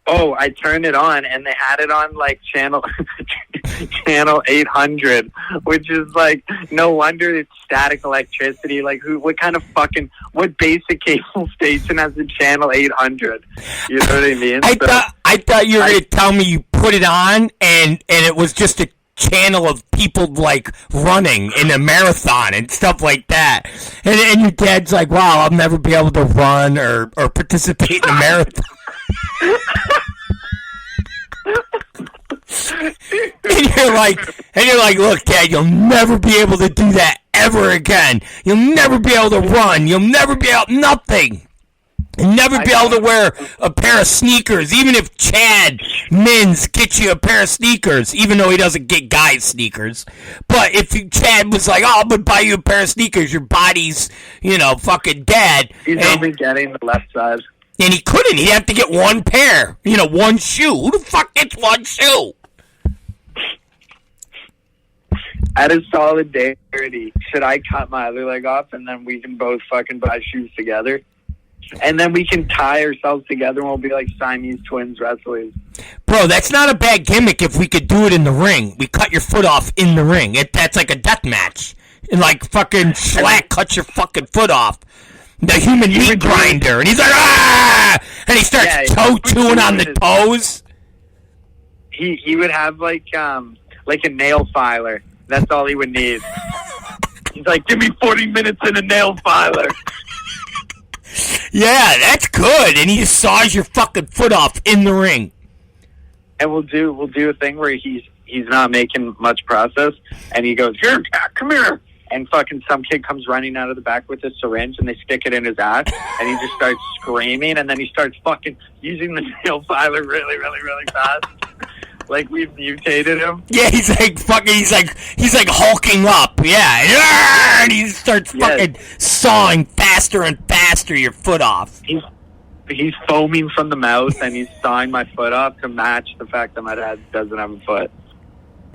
Oh, I turned it on, and they had it on, like, channel 800, which is, like, no wonder it's static electricity. Like, what basic cable station has a channel 800? You know what I mean? I thought you were going to tell me you put it on, and it was just a channel of people, like, running in a marathon and stuff like that. And your dad's like, wow, I'll never be able to run or participate in a marathon. and you're like, look, Dad, you'll never be able to do that ever again. You'll never be able to run. You'll never be able nothing. You'll never be able to wear a pair of sneakers, even if Chad Mins gets you a pair of sneakers, even though he doesn't get guys sneakers. But if Chad was like, oh, I'm going to buy you a pair of sneakers, your body's, fucking dead. He's only getting the left side. And he couldn't. He'd have to get one pair. One shoe. Who the fuck gets one shoe? Out of solidarity, should I cut my other leg off and then we can both fucking buy shoes together? And then we can tie ourselves together and we'll be like Siamese twins wrestlers. Bro, that's not a bad gimmick if we could do it in the ring. We cut your foot off in the ring. That's like a death match. And like fucking Schlack cuts your fucking foot off. The human meat grinder, and he's like, ah! And he starts toe-chewing on the toes. He would have like a nail filer. That's all he would need. He's like, give me 40 minutes in a nail filer. Yeah, that's good. And he just saws your fucking foot off in the ring. And we'll do a thing where he's not making much process, and he goes, here, come here. And fucking some kid comes running out of the back with a syringe, and they stick it in his ass, and he just starts screaming, and then he starts fucking using the nail filer really, really, really fast. Like we've mutated him. Yeah, he's like hulking up. Yeah. And he starts fucking sawing faster and faster your foot off. He's foaming from the mouth, and he's sawing my foot off to match the fact that my dad doesn't have a foot.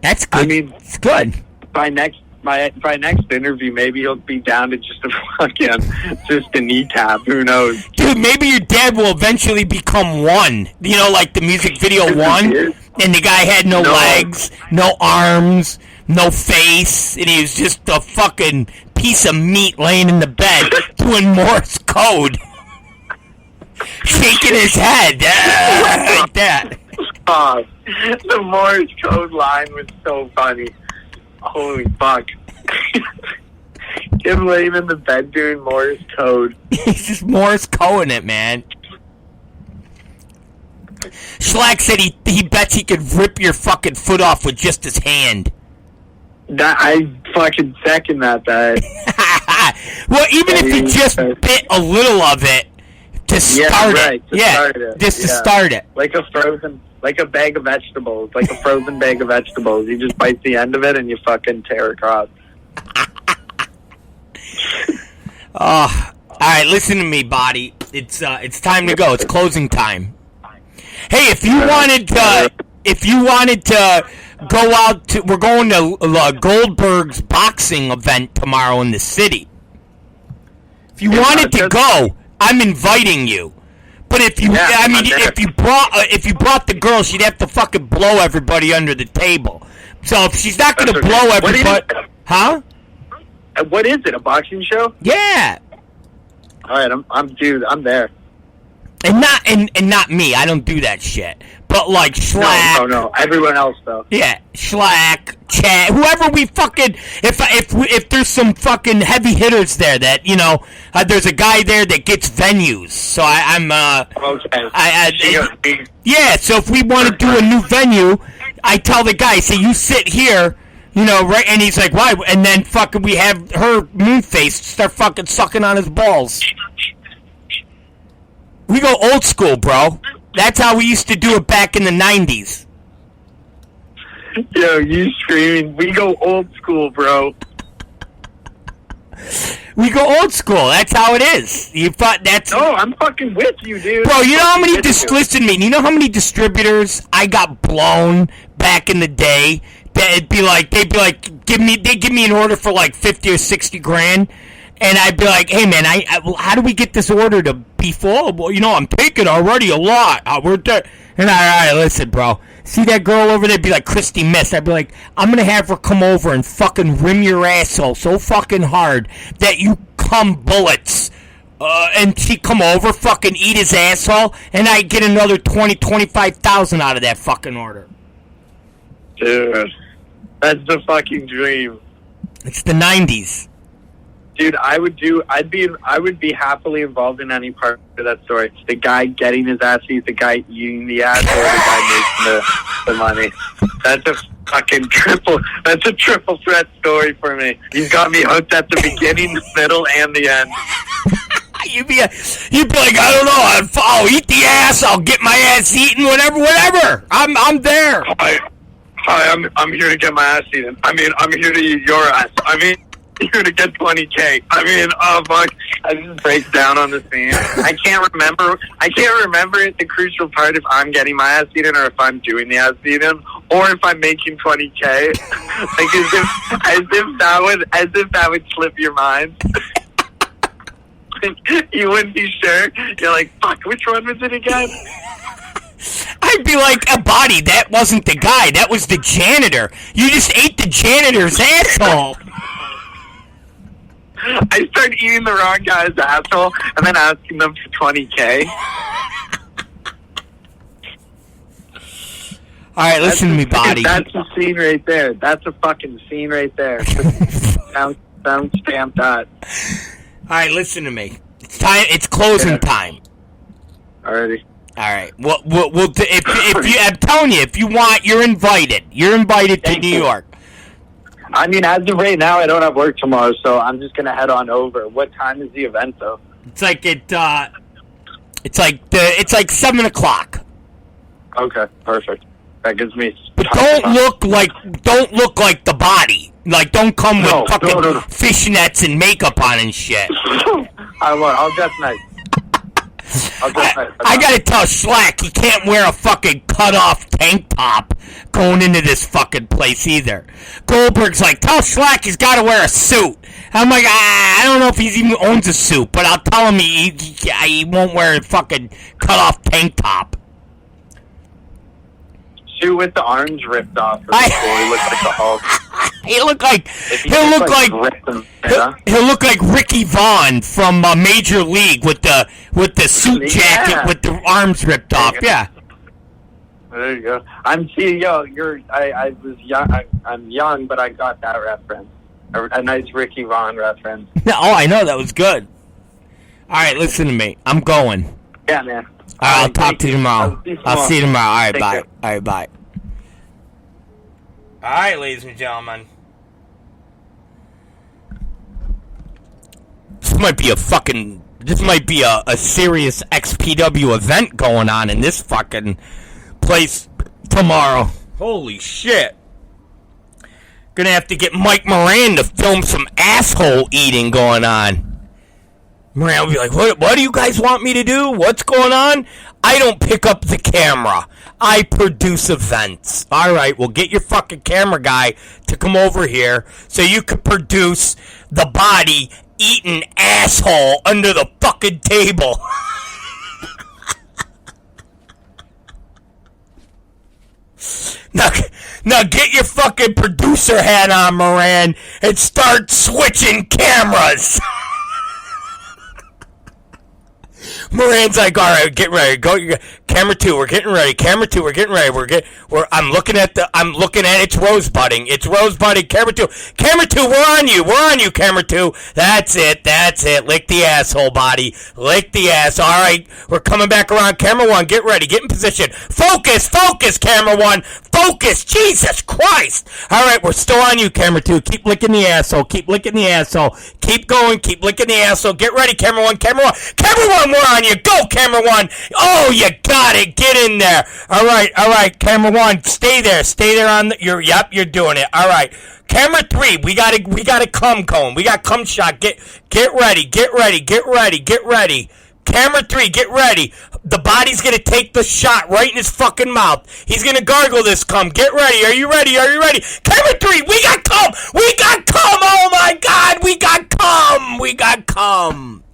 That's good. I mean, it's good. By next interview, maybe he'll be down to just a knee tap. Who knows? Dude, maybe your dad will eventually become one. Like the music video One, and the guy had no legs, no arms, no face, and he was just a fucking piece of meat laying in the bed doing Morse code. Shaking his head like that. Oh, the Morse code line was so funny. Holy fuck. Him laying in the bed doing Morse code. He's just Morse coding it, man. Schlack said he bets he could rip your fucking foot off with just his hand. I fucking second that. Well, even if he just bit a little of it to start it. To start it. Like a bag of vegetables. Like a frozen bag of vegetables. You just bite the end of it and you fucking tear across. Oh, alright, listen to me, body. It's time to go. It's closing time. Hey, if you wanted to go out to, we're going to Goldberg's boxing event tomorrow in the city. If you wanted to go, I'm inviting you. But if you brought the girl, she'd have to fucking blow everybody under the table. So if she's not going to blow everybody, huh? What is it? A boxing show? Yeah. All right, I'm there. And not me. I don't do that shit. But like Schlack. No. Everyone else though. Yeah, Schlack, Chad, whoever we fucking, if there's some fucking heavy hitters there that, you know, there's a guy there that gets venues. So Okay. Yeah, so if we want to do a new venue, I tell the guy, say, you sit here, you know, right, and he's like, why? And then fucking we have her Moonface start fucking sucking on his balls. We go old school, bro. That's how we used to do it back in the 90s. Yo, you screaming, we go old school, bro. We go old school. That's how it is. You thought that's... No, I'm fucking with you, dude. Bro, you know how many... Listen to me. You know how many distributors I got blown back in the day? They'd be like, give me an order for like 50 or 60 grand. And I'd be like, hey, man, how do we get this order to be full? Well, you know, I'm taking already a lot. We're there. And all right, listen, bro. See that girl over there? Be like Christy Miss. I'd be like, I'm going to have her come over and fucking rim your asshole so fucking hard that you come bullets. And she come over, fucking eat his asshole, and I get another 25,000 out of that fucking order. Dude, that's the fucking dream. It's the 90s. Dude, I would be happily involved in any part of that story. The guy getting his ass eat, the guy eating the ass, or the guy making the money. That's a triple threat story for me. You've got me hooked at the beginning, the middle, and the end. You'd be like, I don't know, I'll eat the ass, I'll get my ass eaten, whatever. I'm there. Hi, I'm here to get my ass eaten. I mean, I'm here to eat your ass. I mean, here to get 20K. I mean, oh fuck! I just break down on the scene. I can't remember the crucial part if I'm getting my ass eaten or if I'm doing the ass eaten or if I'm making 20K. Like as if that would slip your mind. You wouldn't be sure. You're like, fuck, which one was it again? I'd be like, a body, that wasn't the guy, that was the janitor. You just ate the janitor's asshole. I start eating the wrong guy's asshole and then asking them for 20K. Alright, listen to me, body. That's a scene right there. That's a fucking scene right there. Sound stamp that. Alright, listen to me. It's time. It's closing time. Alrighty. Alright. If you, I'm telling you, if you want, you're invited. You're invited to New York. I mean, as of right now, I don't have work tomorrow, so I'm just gonna head on over. What time is the event, though? It's like it's like 7 o'clock. Okay, perfect. That gives me. But don't look like the body. Like, don't come with fucking fishnets and makeup on and shit. I won't. I'll dress nice. I gotta tell Schlack he can't wear a fucking cut-off tank top going into this fucking place either. Goldberg's like, tell Schlack he's gotta wear a suit. I'm like, I don't know if he even owns a suit, but I'll tell him he won't wear a fucking cut-off tank top. Suit with the arms ripped off. He looks like the Hulk. He'll look like Ricky Vaughn from Major League with the suit jacket with the arms ripped off. Yeah. There you go. I'm young, but I got that reference. A nice Ricky Vaughn reference. Oh, I know, that was good. All right, listen to me. I'm going. Yeah, man. All right, I'll talk to you tomorrow. I'll see you tomorrow. All right, bye. All right, bye. All right, ladies and gentlemen. This might be a serious XPW event going on in this fucking place tomorrow. Holy shit. Gonna have to get Mike Moran to film some asshole eating going on. Moran will be like, what do you guys want me to do? What's going on? I don't pick up the camera. I produce events. All right, well, get your fucking camera guy to come over here so you can produce the body eating asshole under the fucking table. Now get your fucking producer hat on, Moran, and start switching cameras. Moran's like, all right, get ready. Go, camera 2. We're getting ready. Camera 2. We're getting ready. I'm looking at it's rosebudding. It's rosebudding. Camera 2. Camera 2. We're on you. We're on you. Camera 2. That's it. Lick the asshole, body. Lick the ass. All right, we're coming back around. Camera 1. Get ready. Get in position. Focus. Camera 1. Focus. Jesus Christ. All right, we're still on you. Camera 2. Keep licking the asshole. Keep licking the asshole. Keep going. Keep licking the asshole. Get ready. Camera 1. Camera 1. Camera 1. We're on you. Go, camera 1. Oh, you got it. Get in there. All right. Camera 1, stay there on the. You're doing it. All right. Camera 3, we got a cum cone. We got cum shot. Get ready. Camera 3, get ready. The body's gonna take the shot right in his fucking mouth. He's gonna gargle this cum. Get ready. Are you ready? Camera 3, we got cum. Oh my God, we got cum.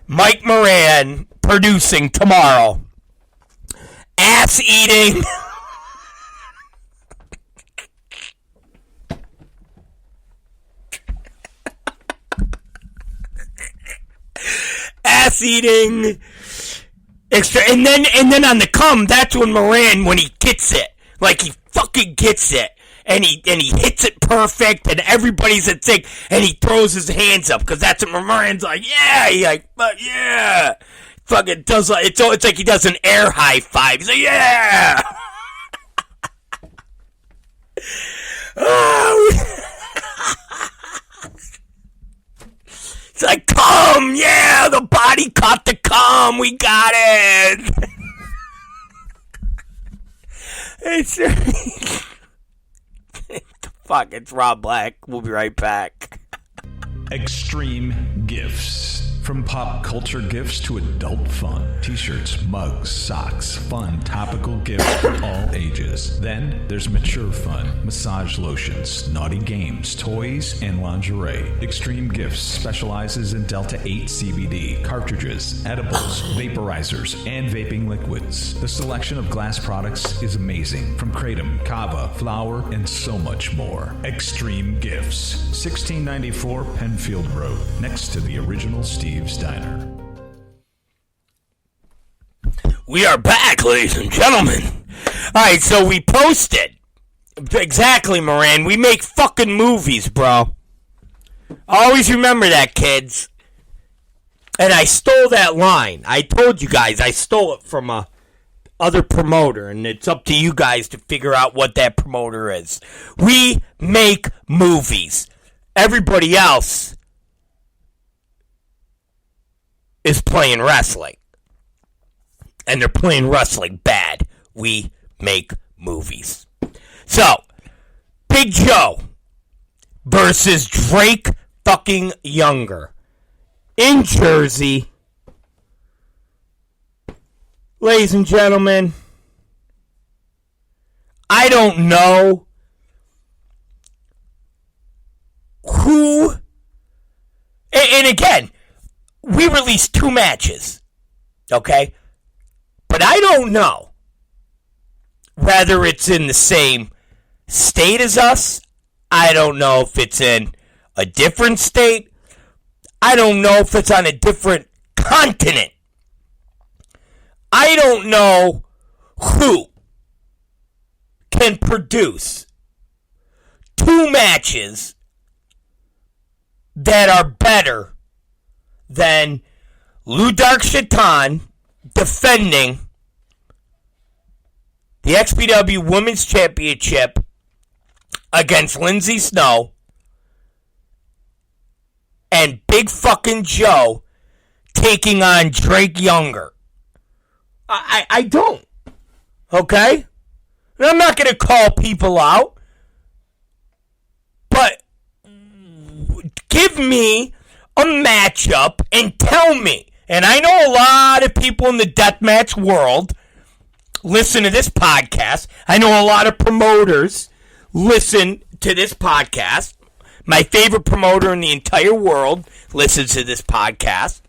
Mike Moran producing tomorrow. Ass eating. Ass eating. Extra, and then on the cum, that's when Moran, when he gets it, like he fucking gets it, and he hits it perfect, and everybody's at sync, and he throws his hands up, because that's what Moran's like, yeah, he like, but yeah, fucking does like, it's like he does an air high five. He's like, yeah. It's like, come, yeah, the body caught the cum, we got it. Fuck, it's Rob Black. We'll be right back. Extreme Gifts. From pop culture gifts to adult fun. T-shirts, mugs, socks, fun, topical gifts for all ages. Then there's mature fun, massage lotions, naughty games, toys, and lingerie. Extreme Gifts specializes in Delta 8 CBD, cartridges, edibles, vaporizers, and vaping liquids. The selection of glass products is amazing. From kratom, kava, flower, and so much more. Extreme Gifts. 1694 Penfield Road, next to the original Steve's Diner. We are back, ladies and gentlemen. Alright, so we posted. Exactly, Moran. We make fucking movies, bro. Always remember that, kids. And I stole that line. I told you guys I stole it from a other promoter, and it's up to you guys to figure out what that promoter is. We make movies. Everybody else is playing wrestling. And they're playing wrestling bad. We make movies. So, Big Joe versus Drake fucking Younger in Jersey. Ladies and gentlemen, I don't know who, and again, we released 2 matches, okay? But I don't know whether it's in the same state as us. I don't know if it's in a different state. I don't know if it's on a different continent. I don't know who can produce 2 matches that are better than Lou Dark Shaitan defending the XPW Women's Championship against Lindsay Snow and Big fucking Joe taking on Drake Younger. I don't. Okay? And I'm not going to call people out, but give me a matchup and tell me. And I know a lot of people in the deathmatch world listen to this podcast. I know a lot of promoters listen to this podcast. My favorite promoter in the entire world listens to this podcast.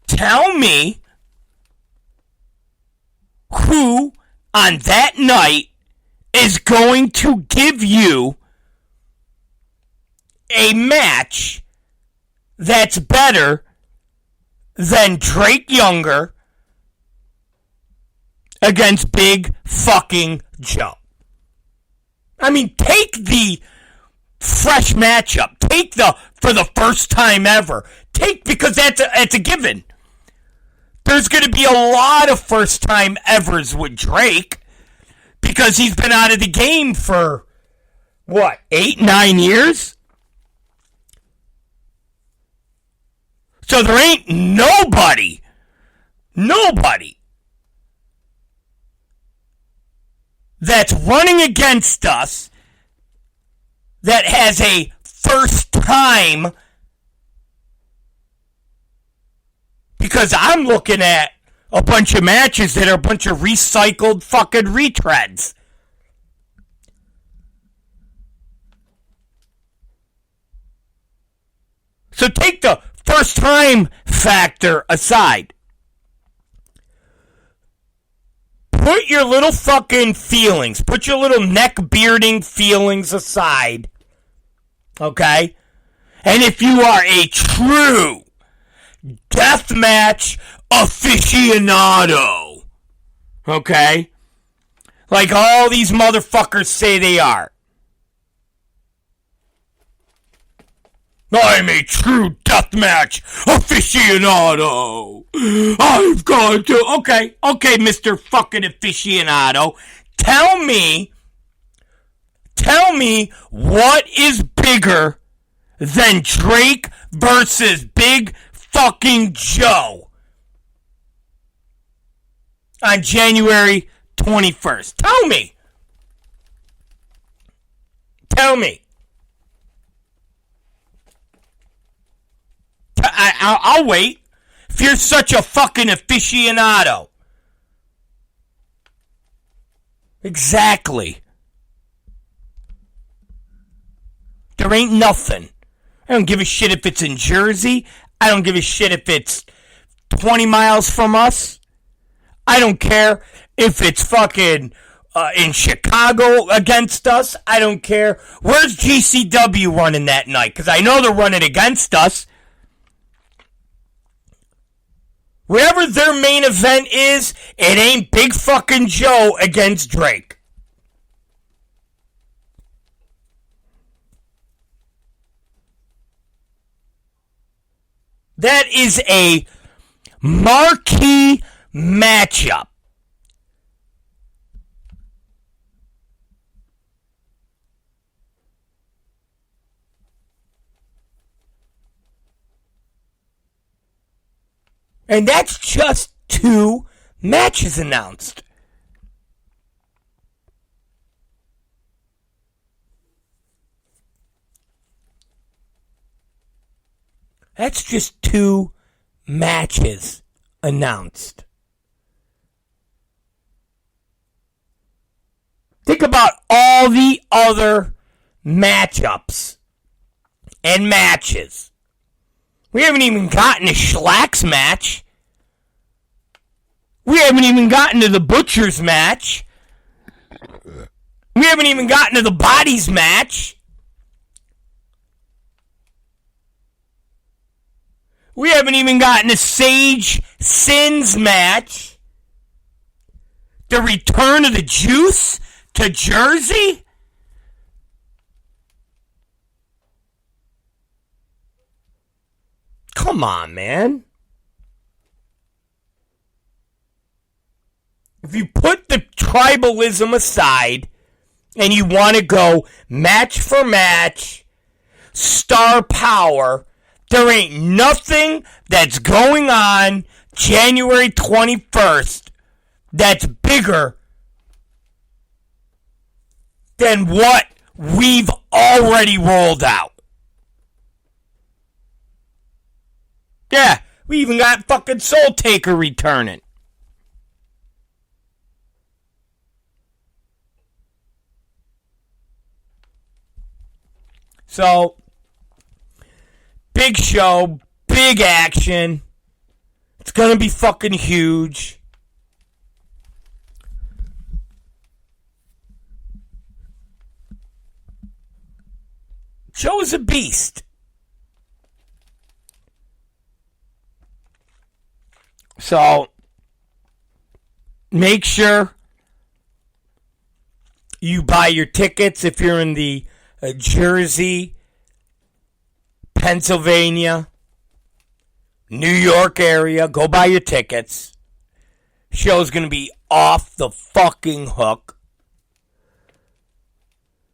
Tell me who on that night is going to give you a match that's better than Drake Younger against Big fucking Joe? I mean, take the fresh matchup. Take the for the first time ever. Because it's a given. There's going to be a lot of first time evers with Drake because he's been out of the game for, 8-9 years? So there ain't nobody that's running against us that has a first time, because I'm looking at a bunch of matches that are a bunch of recycled fucking retreads. So take the first time factor aside. Put your little fucking feelings, put your little neck bearding feelings aside. Okay? And if you are a true deathmatch aficionado, okay? Like all these motherfuckers say they are. I'm a true deathmatch aficionado. I've got to... Okay, Mr. fucking aficionado. Tell me what is bigger than Drake versus Big fucking Joe on January 21st. Tell me. I'll wait. If you're such a fucking aficionado. Exactly. There ain't nothing. I don't give a shit if it's in Jersey. I don't give a shit if it's 20 miles from us. I don't care if it's fucking in Chicago against us. I don't care. Where's GCW running that night? Because I know they're running against us. Wherever their main event is, it ain't Big fucking Joe against Drake. That is a marquee matchup. And that's just 2 matches announced. That's just 2 matches announced. Think about all the other matchups and matches. We haven't even gotten to Schlack's match. We haven't even gotten to the Butcher's match. We haven't even gotten to the Bodies match. We haven't even gotten to Sage Sin's match. The return of the Juice to Jersey. Come on, man. If you put the tribalism aside and you want to go match for match, star power, there ain't nothing that's going on January 21st that's bigger than what we've already rolled out. Yeah, we even got fucking Soul Taker returning. So, big show, big action. It's gonna be fucking huge. Joe is a beast. So, make sure you buy your tickets if you're in the Jersey, Pennsylvania, New York area. Go buy your tickets. Show's going to be off the fucking hook.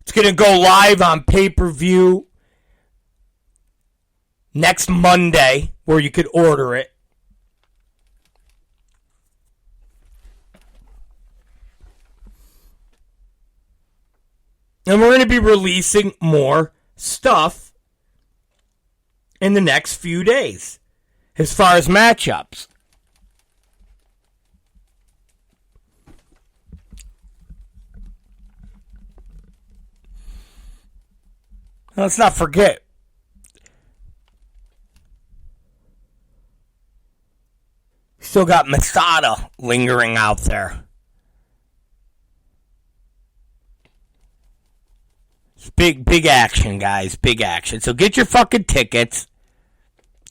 It's going to go live on pay-per-view next Monday, where you could order it. And we're going to be releasing more stuff in the next few days as far as matchups. Let's not forget, still got Masada lingering out there. It's big action, guys. Big action. So get your fucking tickets.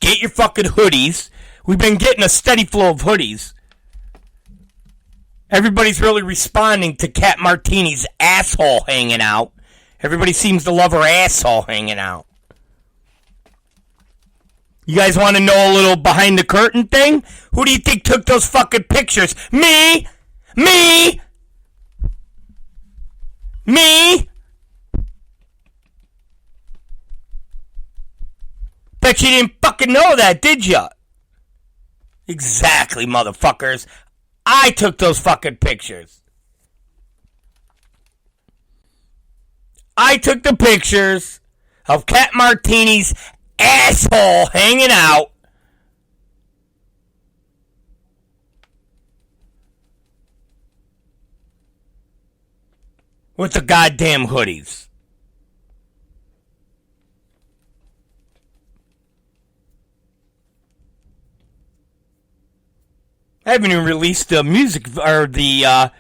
Get your fucking hoodies. We've been getting a steady flow of hoodies. Everybody's really responding to Kat Martini's asshole hanging out. Everybody seems to love her asshole hanging out. You guys want to know a little behind the curtain thing? Who do you think took those fucking pictures? Me? Me? Me? Bet you didn't fucking know that, did ya? Exactly, motherfuckers. I took those fucking pictures. I took the pictures of Kat Martini's asshole hanging out with the goddamn hoodies. I haven't even released the music or the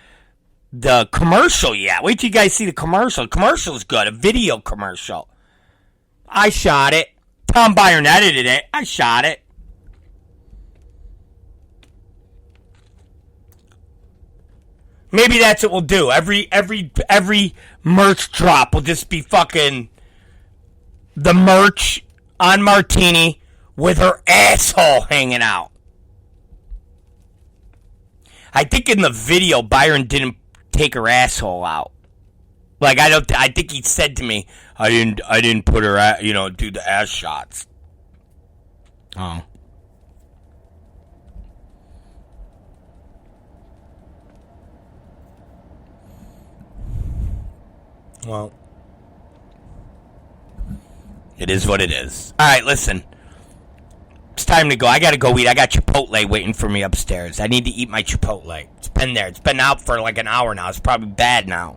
commercial yet. Wait till you guys see the commercial. The commercial's good. A video commercial. I shot it. Tom Byron edited it. I shot it. Maybe that's what we'll do. Every merch drop will just be fucking the merch on Martini with her asshole hanging out. I think in the video Byron didn't take her asshole out. Like I think he said to me, I didn't put her do the ass shots. Oh. Well, it is what it is. All right, listen. It's time to go. I gotta go eat. I got Chipotle waiting for me upstairs. I need to eat my Chipotle. It's been there. It's been out for like an hour now. It's probably bad now.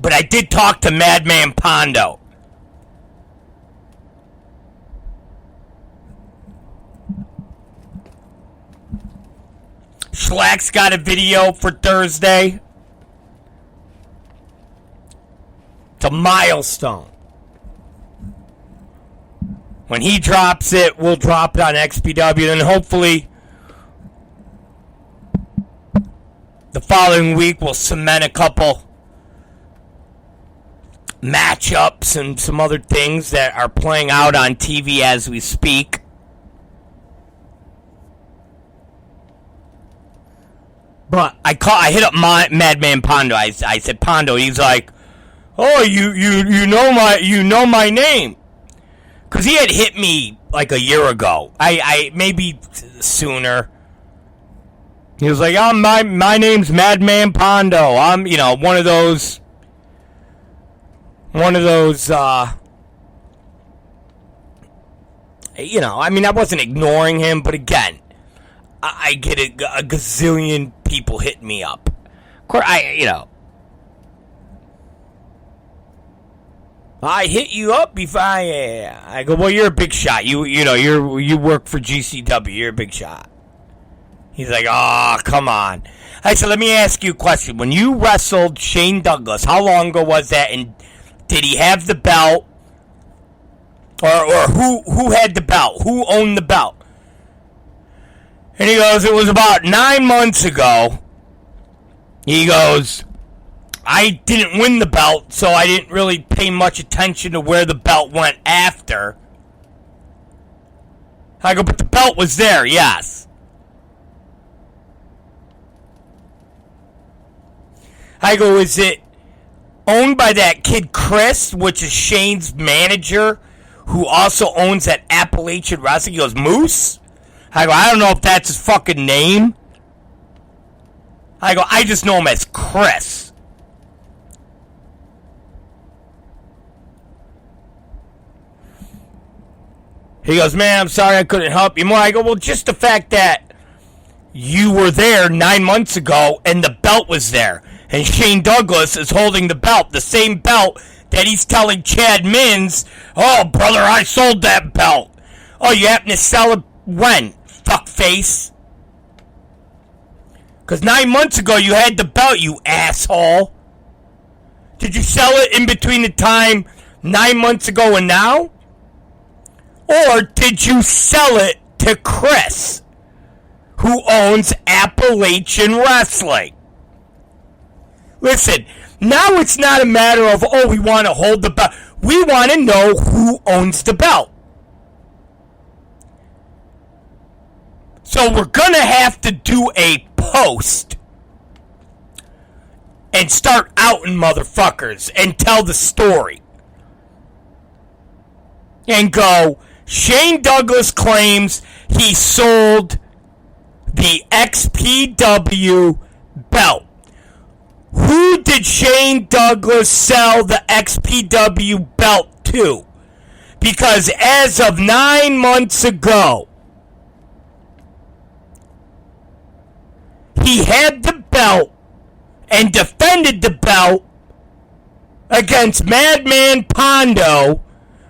But I did talk to Madman Pondo. Schlack's got a video for Thursday. It's a milestone. When he drops it, we'll drop it on XPW, and hopefully the following week we'll cement a couple matchups and some other things that are playing out on TV as we speak. But I hit up Madman Pondo. I said, Pondo. He's like, oh, you know my name. Because he had hit me like a year ago. I maybe sooner. He was like, oh, my name's Madman Pondo. I'm, one of those, I wasn't ignoring him, but again, I get a gazillion people hitting me up. Of course, I hit you up before I go, well, you're a big shot. You work for GCW. You're a big shot. He's like, oh, come on. I said, let me ask you a question. When you wrestled Shane Douglas, how long ago was that? And did he have the belt? Or who had the belt? Who owned the belt? And he goes, it was about 9 months ago. He goes, I didn't win the belt, so I didn't really pay much attention to where the belt went after. I go, but the belt was there, yes. I go, is it owned by that kid Chris, which is Shane's manager, who also owns that Appalachian Wrestling? He goes, Moose? I go, I don't know if that's his fucking name. I go, I just know him as Chris. He goes, man, I'm sorry I couldn't help you more. I go, well, just the fact that you were there 9 months ago and the belt was there. And Shane Douglas is holding the belt, the same belt that he's telling Chad Mins, oh, brother, I sold that belt. Oh, you happen to sell it when? Fuckface. Because 9 months ago you had the belt, you asshole. Did you sell it in between the time 9 months ago and now? Or did you sell it to Chris, who owns Appalachian Wrestling? Listen, now it's not a matter of, oh, we want to hold the belt. We want to know who owns the belt. So we're going to have to do a post and start outing motherfuckers and tell the story. And go, Shane Douglas claims he sold the XPW belt. Who did Shane Douglas sell the XPW belt to? Because as of 9 months ago, he had the belt and defended the belt against Madman Pondo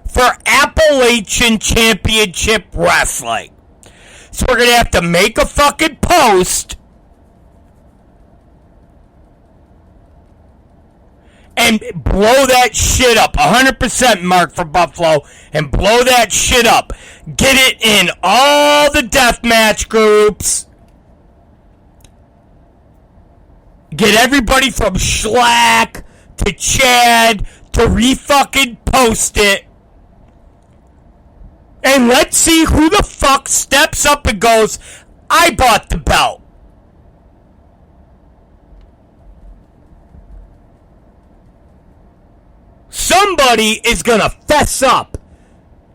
for Appalachian Championship Wrestling. So we're going to have to make a fucking post and blow that shit up. 100% Mark for Buffalo. And blow that shit up. Get it in all the deathmatch groups. Get everybody from Schlack to Chad to re-fucking post it. And let's see who the fuck steps up and goes, I bought the belt. Somebody is going to fess up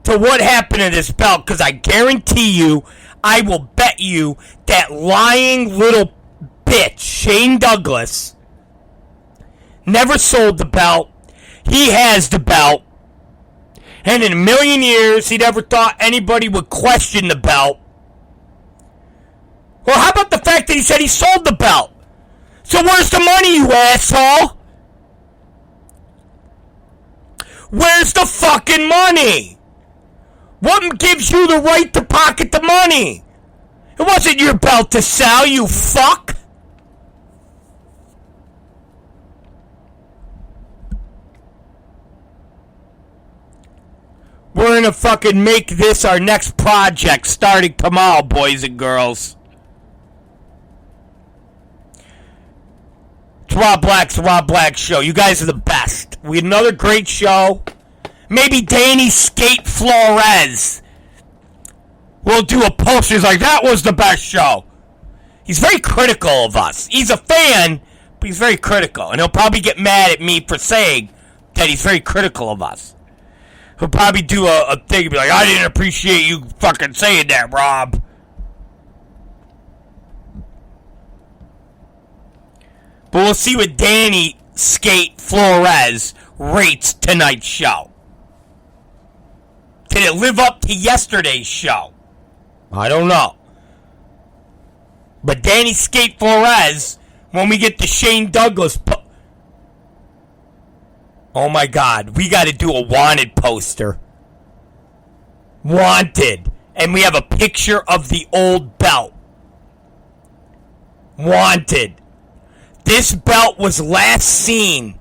to what happened to this belt, because I guarantee you, I will bet you that lying little bitch, Shane Douglas, never sold the belt. He has the belt. And in a million years, he never thought anybody would question the belt. Well, how about the fact that he said he sold the belt? So where's the money, you asshole? Where's the fucking money? What gives you the right to pocket the money? It wasn't your belt to sell, you fuck. We're gonna fucking make this our next project starting tomorrow, boys and girls. It's Rob Black's Rob Black Show. You guys are the best. We had another great show. Maybe Danny Skate Flores will do a post. He's like, that was the best show. He's very critical of us. He's a fan, but he's very critical. And he'll probably get mad at me for saying that he's very critical of us. He'll probably do a thing and be like, I didn't appreciate you fucking saying that, Rob. But we'll see what Danny Skate Flores rates tonight's show. Did it live up to yesterday's show? I don't know. But Danny Skate Flores, when we get to Shane Douglas... Oh my God, we got to do a wanted poster. Wanted. And we have a picture of the old belt. Wanted. This belt was last seen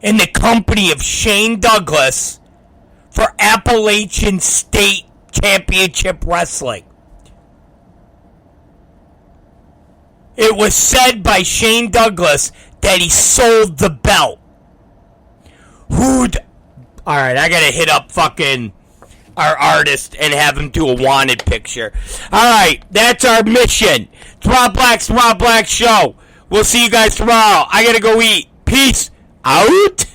in the company of Shane Douglas for Appalachian State Championship Wrestling. it was said by Shane Douglas that he sold the belt. Alright, I gotta hit up fucking our artist and have him do a wanted picture. Alright, that's our mission. It's Rob Black Show. We'll see you guys tomorrow. I gotta go eat. Peace out.